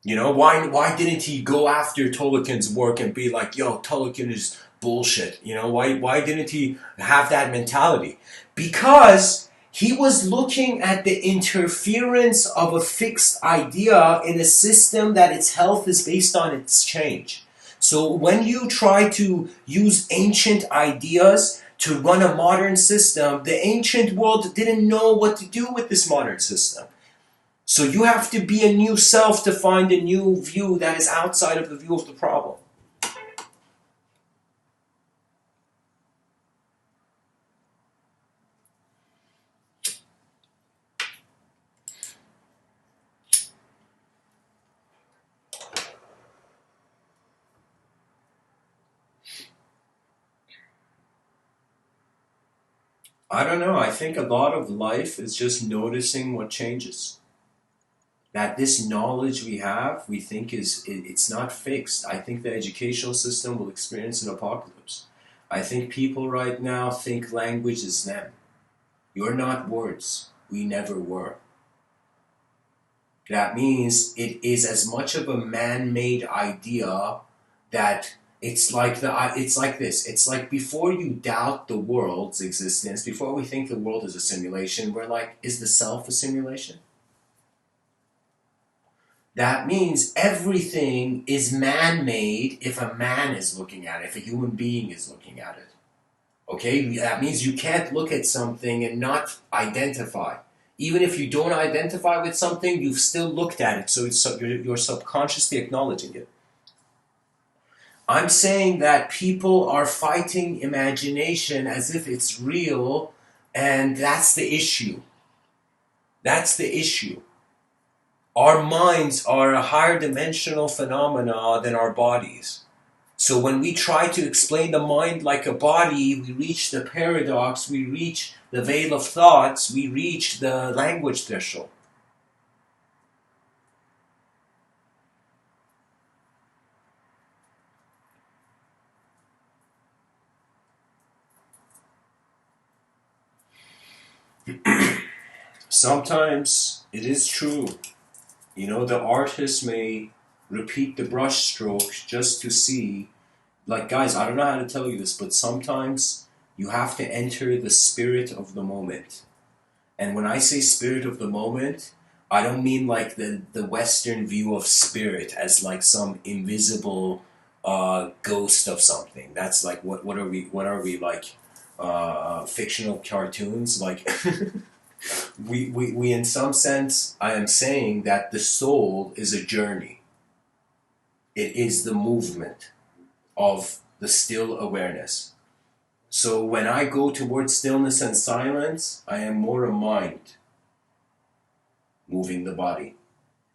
You know, why didn't he go after Tolkien's work and be like, yo, Tolkien is bullshit? You know, why didn't he have that mentality? Because he was looking at the interference of a fixed idea in a system that its health is based on its change. So when you try to use ancient ideas to run a modern system, the ancient world didn't know what to do with this modern system. So you have to be a new self to find a new view that is outside of the view of the problem. I don't know. I think a lot of life is just noticing what changes. That this knowledge we have, we think it's not fixed. I think the educational system will experience an apocalypse. I think people right now think language is them. You're not words. We never were. That means it is as much of a man-made idea that it's like this. It's like before you doubt the world's existence, before we think the world is a simulation, we're like, is the self a simulation? That means everything is man-made if a man is looking at it, if a human being is looking at it. Okay? That means you can't look at something and not identify. Even if you don't identify with something, you've still looked at it, so you're subconsciously acknowledging it. I'm saying that people are fighting imagination as if it's real, and that's the issue. That's the issue. Our minds are a higher dimensional phenomena than our bodies. So when we try to explain the mind like a body, we reach the paradox, we reach the veil of thoughts, we reach the language threshold. Sometimes it is true. You know, the artist may repeat the brush strokes just to see, like, guys, I don't know how to tell you this, but sometimes you have to enter the spirit of the moment. And when I say spirit of the moment, I don't mean like the Western view of spirit as like some invisible ghost of something. That's like what are we like fictional cartoons? Like we in some sense I am saying that the soul is a journey. It is the movement of the still awareness. So when I go towards stillness and silence, I am more a mind moving the body.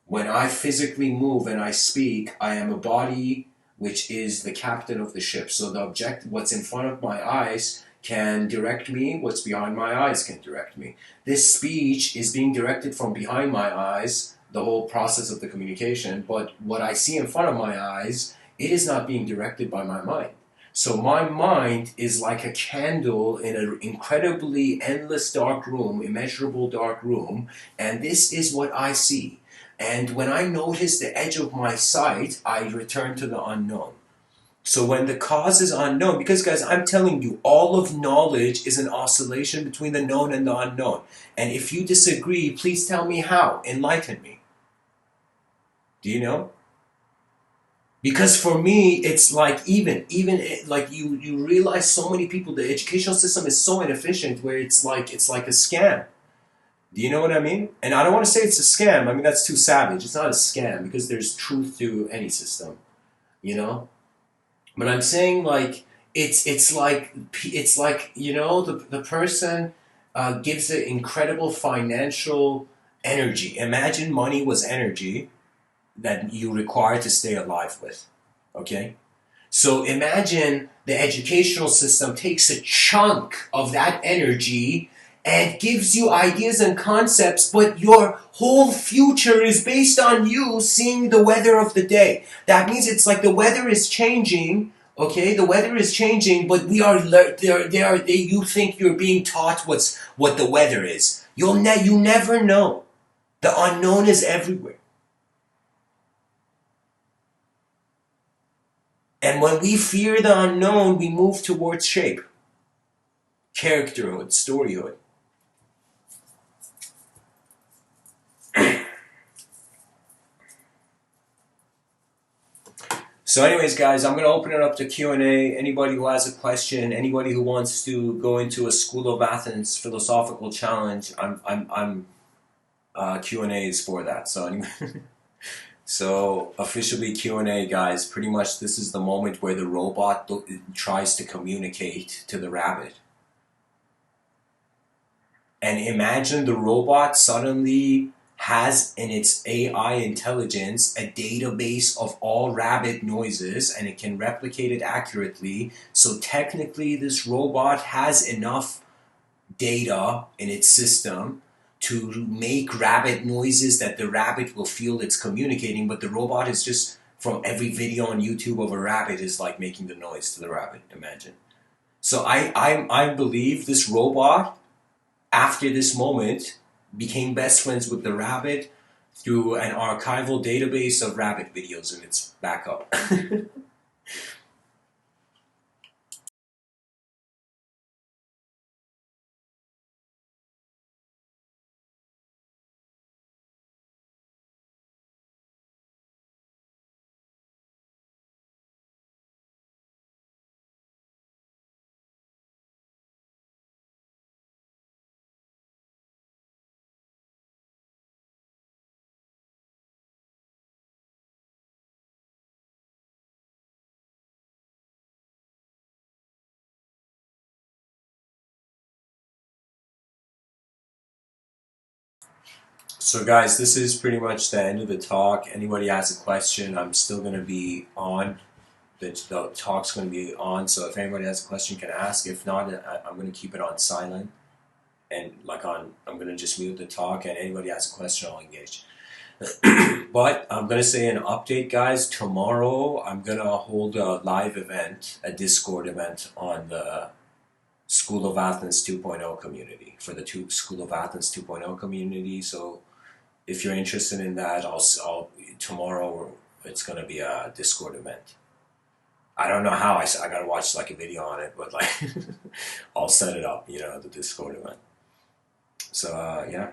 When I physically move and I speak, I am a body which is the captain of the ship. So the object, what's in front of my eyes can direct me, what's behind my eyes can direct me. This speech is being directed from behind my eyes, the whole process of the communication, but what I see in front of my eyes, it is not being directed by my mind. So my mind is like a candle in an incredibly endless dark room, immeasurable dark room, and this is what I see. And when I notice the edge of my sight, I return to the unknown. So when the cause is unknown, because guys, I'm telling you, all of knowledge is an oscillation between the known and the unknown. And if you disagree, please tell me how. Enlighten me. Do you know? Because for me, it's like like you realize so many people, the educational system is so inefficient where it's like a scam. Do you know what I mean? And I don't want to say it's a scam. I mean, that's too savage. It's not a scam because there's truth to any system, you know? But I'm saying like it's like the person gives it incredible financial energy. Imagine money was energy that you require to stay alive with. Okay? So imagine the educational system takes a chunk of that energy and gives you ideas and concepts, but your whole future is based on you seeing the weather of the day. That means it's like the weather is changing, okay? The weather is changing, but you think you're being taught what the weather is. You never know. The unknown is everywhere. And when we fear the unknown, we move towards shape, characterhood, storyhood. So anyways, guys, I'm going to open it up to Q&A. Anybody who has a question, anybody who wants to go into a School of Athens philosophical challenge, I'm Q&A is for that. So anyway, so officially Q&A, guys. Pretty much this is the moment where the robot tries to communicate to the rabbit. And imagine the robot suddenly has in its AI intelligence a database of all rabbit noises and it can replicate it accurately. So technically this robot has enough data in its system to make rabbit noises that the rabbit will feel it's communicating, but the robot is just from every video on YouTube of a rabbit is like making the noise to the rabbit, imagine. So I believe this robot after this moment, became best friends with the rabbit through an archival database of rabbit videos in its backup. So guys, this is pretty much the end of the talk. Anybody has a question, I'm still going to be on. The talk's going to be on, so if anybody has a question, can ask. If not, I'm going to keep it on silent. And I'm going to just mute the talk, and anybody has a question, I'll engage. But I'm going to say an update, guys. Tomorrow, I'm going to hold a live event, a Discord event on the School of Athens 2.0 community, for the School of Athens 2.0 community. So if you're interested in that, I'll tomorrow it's going to be a Discord event. I don't know how, I got to watch like a video on it, but like I'll set it up, the Discord event. So yeah.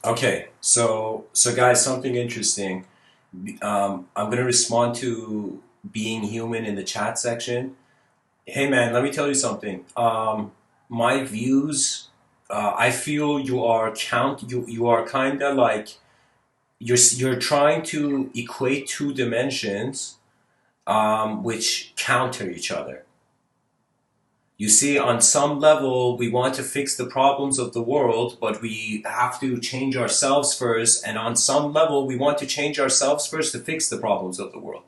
Okay, so guys, something interesting. I'm gonna respond to being human in the chat section. Hey man, let me tell you something. My views, I feel you are kind of like you're trying to equate two dimensions which counter each other. You see, on some level, we want to fix the problems of the world, but we have to change ourselves first. And on some level, we want to change ourselves first to fix the problems of the world.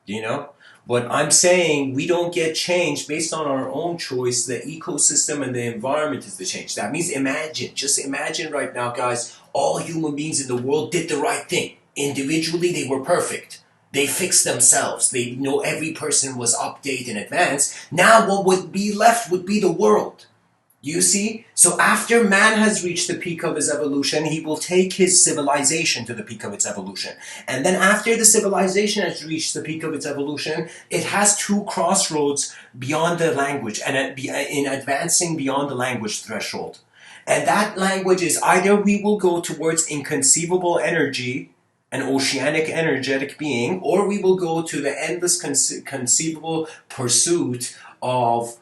You know? But I'm saying we don't get change based on our own choice. The ecosystem and the environment is the change. That means imagine, just imagine right now, guys, all human beings in the world did the right thing. Individually, they were perfect. They fixed themselves. They know every person was updated in advance. Now what would be left would be the world. You see? So after man has reached the peak of his evolution, he will take his civilization to the peak of its evolution. And then after the civilization has reached the peak of its evolution, it has two crossroads beyond the language and in advancing beyond the language threshold. And that language is either we will go towards inconceivable energy, an oceanic energetic being, or we will go to the endless conceivable pursuit of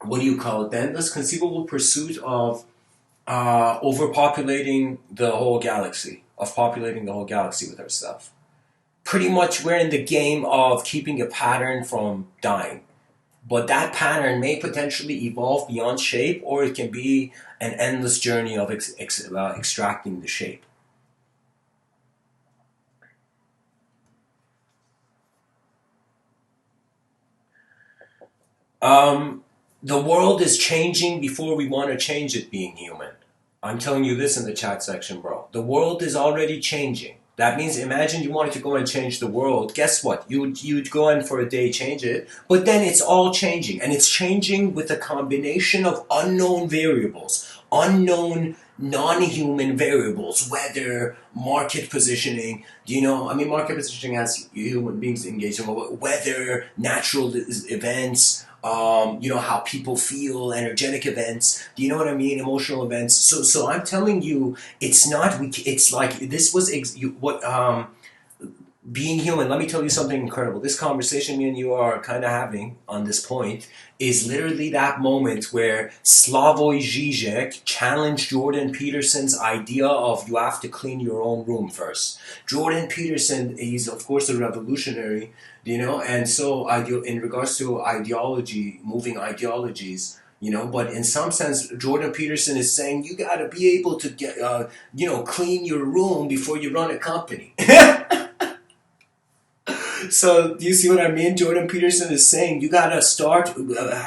what do you call it then? This conceivable pursuit of overpopulating the whole galaxy, of populating the whole galaxy with ourselves. Pretty much we're in the game of keeping a pattern from dying. But that pattern may potentially evolve beyond shape, or it can be an endless journey of extracting the shape. The world is changing before we want to change it, being human. I'm telling you this in the chat section, bro. The world is already changing. That means imagine you wanted to go and change the world. Guess what? You'd go in for a day, change it, but then it's all changing. And it's changing with a combination of unknown variables, unknown non-human variables, weather, market positioning. Do you know? I mean, market positioning has human beings engaged in weather, natural events, how people feel, energetic events. Do you know what I mean? Emotional events. So I'm telling you, it's not. It's like this was being human. Let me tell you something incredible. This conversation me and you are kind of having on this point is literally that moment where Slavoj Žižek challenged Jordan Peterson's idea of you have to clean your own room first. Jordan Peterson, he's of course a revolutionary, and so in regards to ideology, moving ideologies, but in some sense, Jordan Peterson is saying you got to be able to get, clean your room before you run a company. So do you see what I mean? Jordan Peterson is saying you gotta start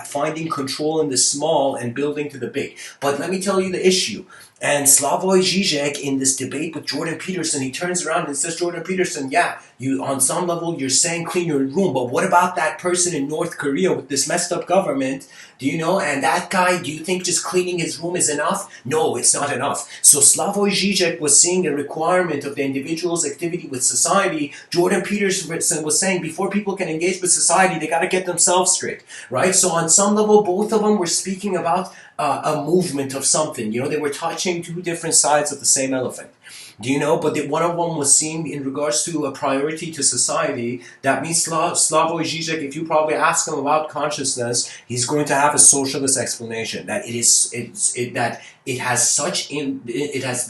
finding control in the small and building to the big. But let me tell you the issue. And Slavoj Žižek, in this debate with Jordan Peterson, he turns around and says, Jordan Peterson, yeah, you on some level you're saying clean your room, but what about that person in North Korea with this messed up government? Do you know? And that guy, do you think just cleaning his room is enough? No, it's not enough. So Slavoj Žižek was seeing a requirement of the individual's activity with society. Jordan Peterson was saying before people can engage with society, they got to get themselves straight, right? So on some level, both of them were speaking about a movement of something. They were touching two different sides of the same elephant. Do you know? But one of them was seen in regards to a priority to society. That means Slavoj Žižek, if you probably ask him about consciousness, he's going to have a socialist explanation that it has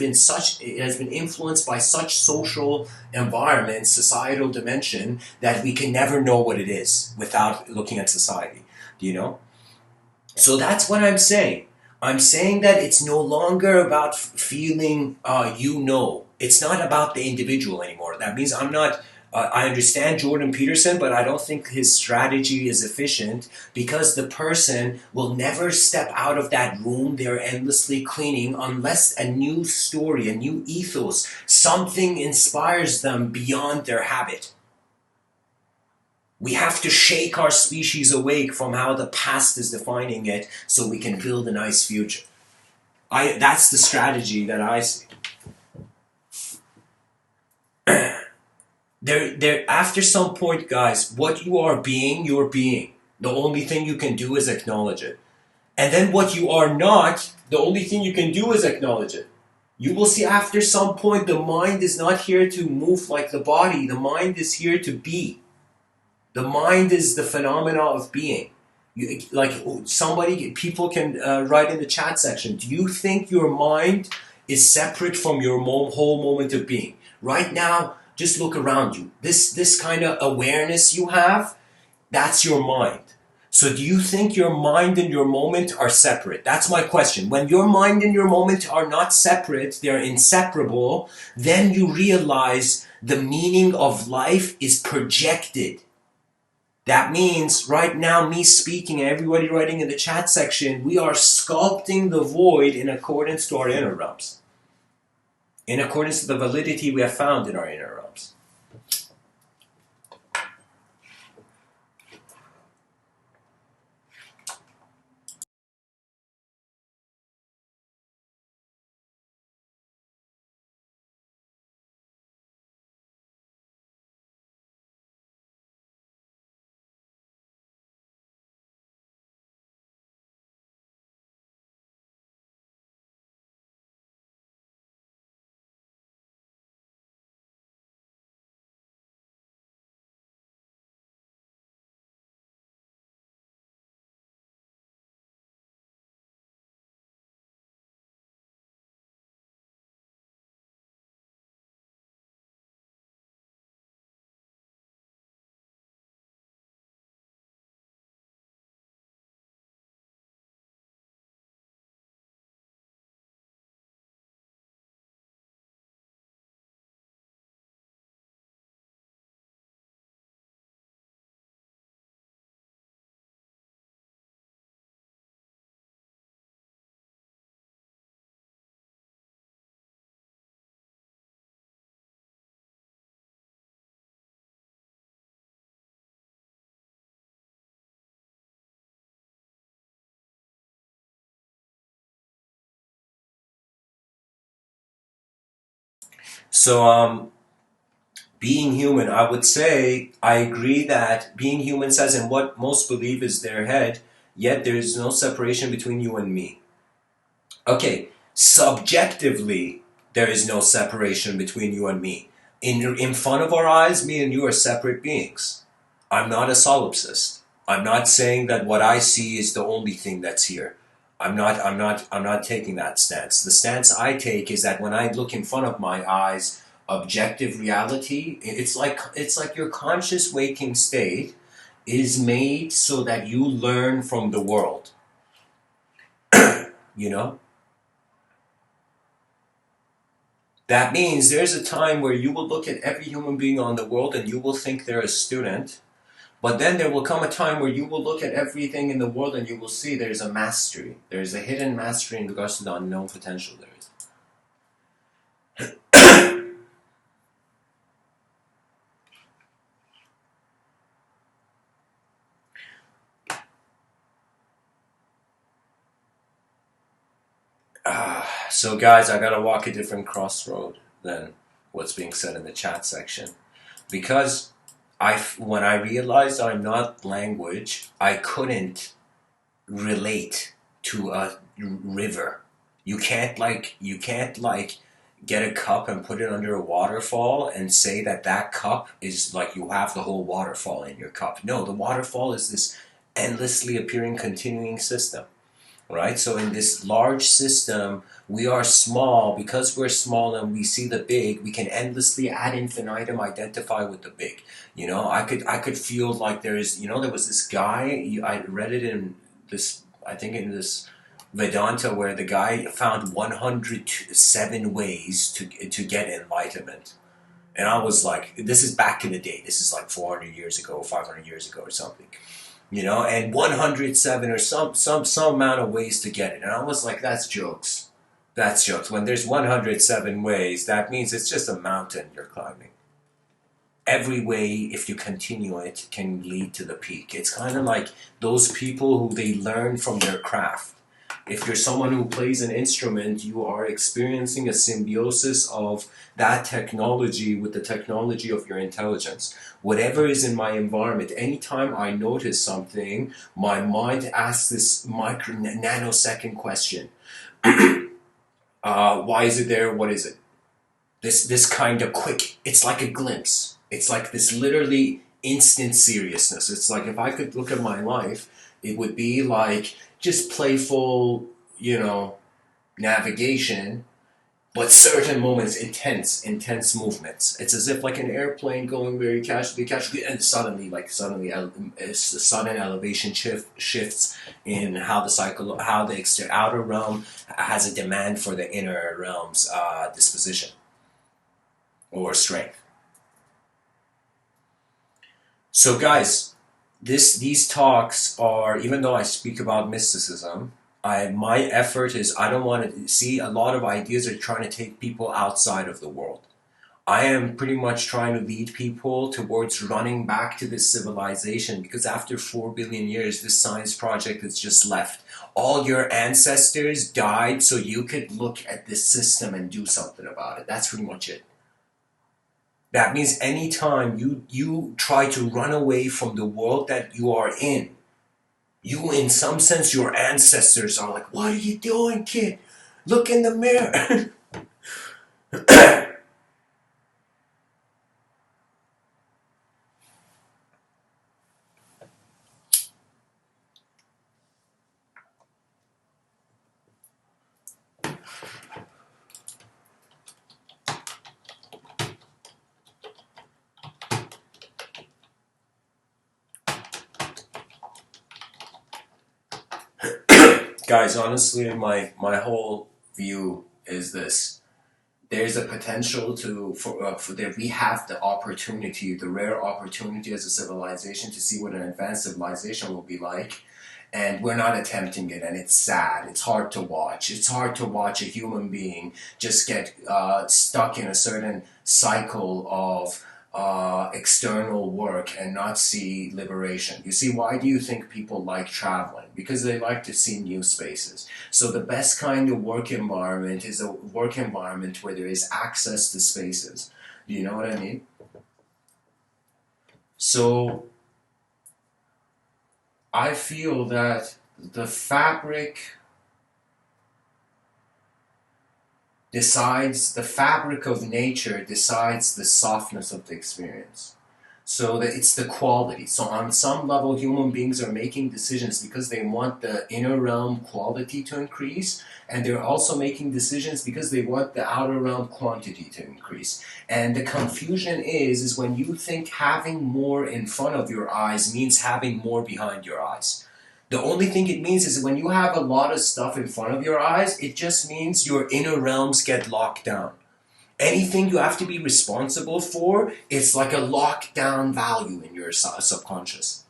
been influenced by such social environment, societal dimension, that we can never know what it is without looking at society. Do you know? So that's what I'm saying. I'm saying that it's no longer about feeling, It's not about the individual anymore. That means I'm not, I understand Jordan Peterson, but I don't think his strategy is efficient because the person will never step out of that room they're endlessly cleaning unless a new story, a new ethos, something inspires them beyond their habit. We have to shake our species awake from how the past is defining it so we can build a nice future. That's the strategy that I see. After some point, guys, what you are being, you're being. The only thing you can do is acknowledge it. And then what you are not, the only thing you can do is acknowledge it. You will see after some point the mind is not here to move like the body. The mind is here to be. The mind is the phenomena of being. People can write in the chat section, do you think your mind is separate from your whole moment of being? Right now, just look around you. This kind of awareness you have, that's your mind. So do you think your mind and your moment are separate? That's my question. When your mind and your moment are not separate, they're inseparable, then you realize the meaning of life is projected. That means right now, me speaking and everybody writing in the chat section, we are sculpting the void in accordance to our inner realms, in accordance to the validity we have found in our inner realms. So, being human, I would say, I agree that being human says in what most believe is their head, yet there is no separation between you and me. Okay, subjectively, there is no separation between you and me. In front of our eyes, me and you are separate beings. I'm not a solipsist. I'm not saying that what I see is the only thing that's here. I'm not taking that stance. The stance I take is that when I look in front of my eyes, objective reality, it's like your conscious waking state is made so that you learn from the world. You know? That means there's a time where you will look at every human being on the world and you will think they're a student. But then there will come a time where you will look at everything in the world and you will see there's a mastery. There's a hidden mastery in regards to the unknown potential there is. So guys, I gotta walk a different crossroad than what's being said in the chat section. Because when I realized I'm not language, I couldn't relate to a river. You can't get a cup and put it under a waterfall and say that that cup is like you have the whole waterfall in your cup. No, the waterfall is this endlessly appearing continuing system, right? So in this large system, we are small. Because we're small and we see the big, we can endlessly ad infinitum identify with the big. I could feel like there was this guy, I read it in this, I think in this Vedanta, where the guy found 107 ways to get enlightenment. And I was like, this is back in the day. This is like 400 years ago, 500 years ago or something. And 107 or some amount of ways to get it. And I was like, that's jokes. That's jokes. When there's 107 ways, that means it's just a mountain you're climbing. Every way, if you continue it, can lead to the peak. It's kind of like those people who they learn from their craft. If you're someone who plays an instrument, you are experiencing a symbiosis of that technology with the technology of your intelligence. Whatever is in my environment, anytime I notice something, my mind asks this nanosecond question. Why is it there? What is it? This kind of quick, it's like a glimpse. It's like this literally instant seriousness. It's like if I could look at my life, it would be like just playful, navigation. but certain moments, intense movements. It's as if like an airplane going very casually, and suddenly, sudden elevation shifts in how the outer realm has a demand for the inner realm's disposition or strength. So, guys, these talks are, even though I speak about mysticism, my effort is I don't want to see a lot of ideas are trying to take people outside of the world. I am pretty much trying to lead people towards running back to this civilization, because after 4 billion years, this science project is just left. All your ancestors died so you could look at this system and do something about it. That's pretty much it. That means anytime you try to run away from the world that you are in, you, in some sense, your ancestors are like, what are you doing, kid? Look in the mirror. Guys, honestly, my whole view is this. There's a potential for that we have the opportunity, the rare opportunity as a civilization to see what an advanced civilization will be like, and we're not attempting it, and it's sad. It's hard to watch. It's hard to watch a human being just get stuck in a certain cycle of external work and not see liberation. You see, why do you think people like traveling? Because they like to see new spaces. So the best kind of work environment is a work environment where there is access to spaces. Do you know what I mean? So I feel that the fabric the fabric of nature decides the softness of the experience. So that it's the quality. So on some level, human beings are making decisions because they want the inner realm quality to increase, and they're also making decisions because they want the outer realm quantity to increase. And the confusion is when you think having more in front of your eyes means having more behind your eyes. The only thing it means is when you have a lot of stuff in front of your eyes, it just means your inner realms get locked down. Anything you have to be responsible for, it's like a lockdown value in your subconscious.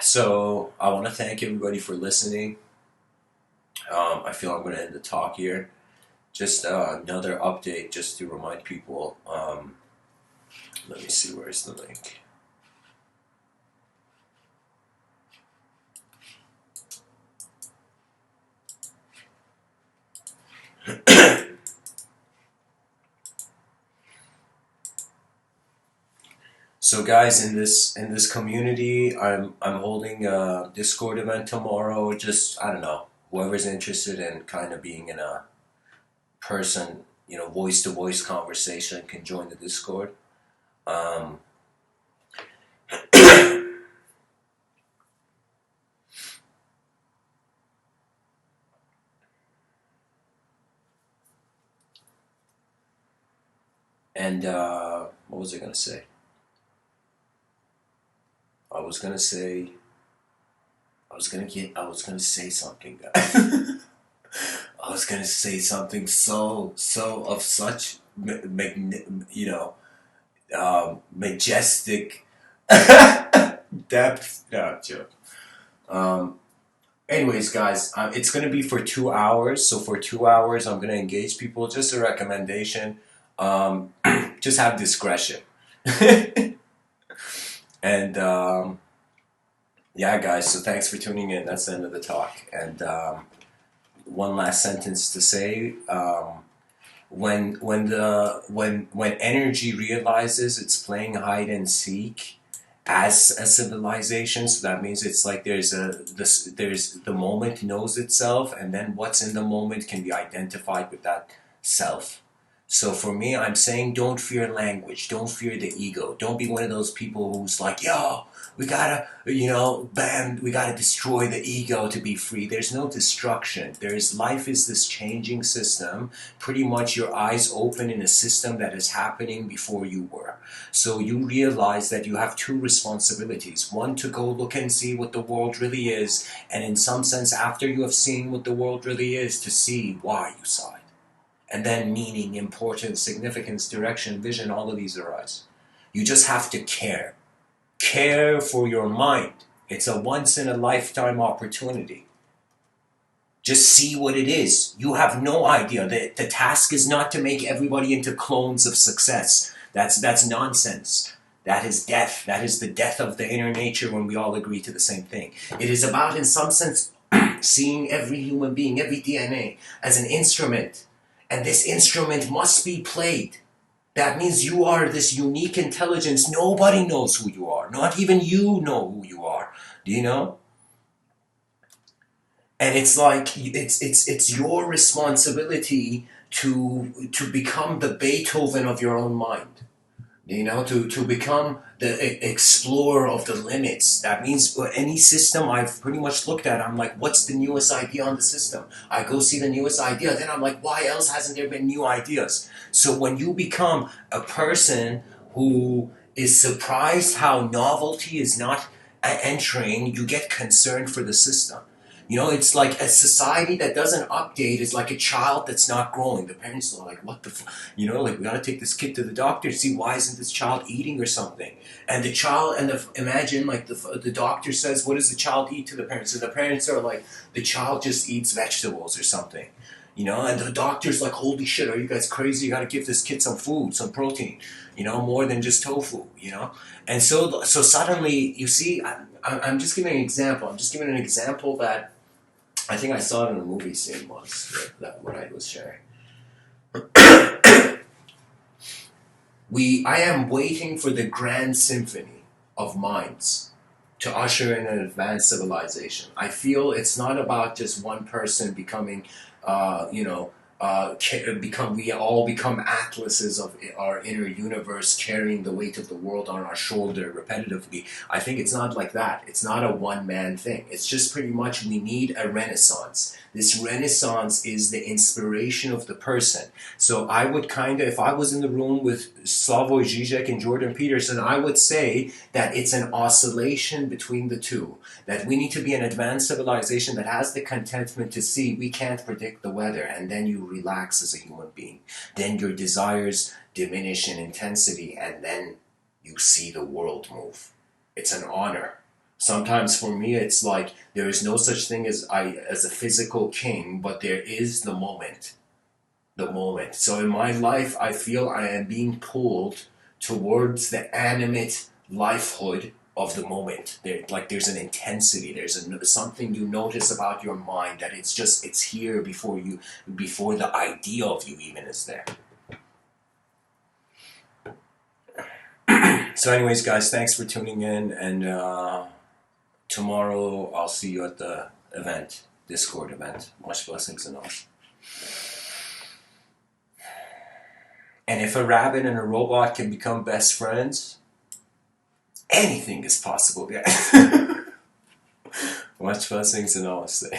So I want to thank everybody for listening. I feel I'm going to end the talk here. Just another update, just to remind people. Let me see, where's the link? So guys, in this community, I'm holding a Discord event tomorrow. Just, I don't know, whoever's interested in kind of being in a person, voice to voice conversation can join the Discord. Um, and what was I gonna say? I was gonna say I was gonna say something, guys. I was gonna say something so of such majestic Depth, no, joke. Anyways, guys, it's going to be for 2 hours. So for 2 hours, I'm going to engage people. Just a recommendation. Just have discretion. And yeah, guys, so thanks for tuning in. That's the end of the talk. And one last sentence to say. When energy realizes it's playing hide and seek as a civilization, so that means it's like there's the moment knows itself, and then what's in the moment can be identified with that self. So for me, I'm saying don't fear language, don't fear the ego, don't be one of those people who's like, yo, we gotta, we gotta destroy the ego to be free. There's no destruction. Life is this changing system, pretty much your eyes open in a system that is happening before you were. So you realize that you have two responsibilities. One, to go look and see what the world really is, and in some sense, after you have seen what the world really is, to see why you saw it. And then meaning, importance, significance, direction, vision, all of these arise. You just have to care. Care for your mind. It's a once in a lifetime opportunity. Just see what it is. You have no idea. The task is not to make everybody into clones of success. That's nonsense. That is death. That is the death of the inner nature when we all agree to the same thing. It is about, in some sense, seeing every human being, every DNA, as an instrument. And this instrument must be played. That means you are this unique intelligence. Nobody knows who you are. Not even you know who you are. Do you know? And it's like it's your responsibility to become the Beethoven of your own mind. To become the explorer of the limits. That means any system I've pretty much looked at, I'm like, what's the newest idea on the system? I go see the newest idea, then I'm like, why else hasn't there been new ideas? So when you become a person who is surprised how novelty is not entering, you get concerned for the system. It's like a society that doesn't update is like a child that's not growing. The parents are like, what the like, we gotta take this kid to the doctor to see why isn't this child eating or something. And the child, imagine like the doctor says, what does the child eat to the parents? And the parents are like, the child just eats vegetables or something. And the doctor's like, holy shit, are you guys crazy? You gotta give this kid some food, some protein, more than just tofu, And so suddenly, you see, I'm just giving an example. I'm just giving an example that I think I saw it in a movie scene once, that what I was sharing. I am waiting for the grand symphony of minds to usher in an advanced civilization. I feel it's not about just one person becoming, we all become atlases of our inner universe, carrying the weight of the world on our shoulder repetitively. I think it's not like that. It's not a one-man thing. It's just pretty much we need a renaissance. This renaissance is the inspiration of the person. So I would if I was in the room with Slavoj Žižek and Jordan Peterson, I would say that it's an oscillation between the two. That we need to be an advanced civilization that has the contentment to see we can't predict the weather, and then you relax as a human being. Then your desires diminish in intensity, and then you see the world move. It's an honor. Sometimes for me, it's like there is no such thing as a physical king, but there is the moment. The moment. So in my life, I feel I am being pulled towards the animate lifehood of the moment. There's an intensity. There's something you notice about your mind that it's here before the idea of you even is there. So anyways, guys, thanks for tuning in, and tomorrow I'll see you at the event, Discord event. Much blessings and all. And if a rabbit and a robot can become best friends, anything is possible, guys. Much blessings and namaste.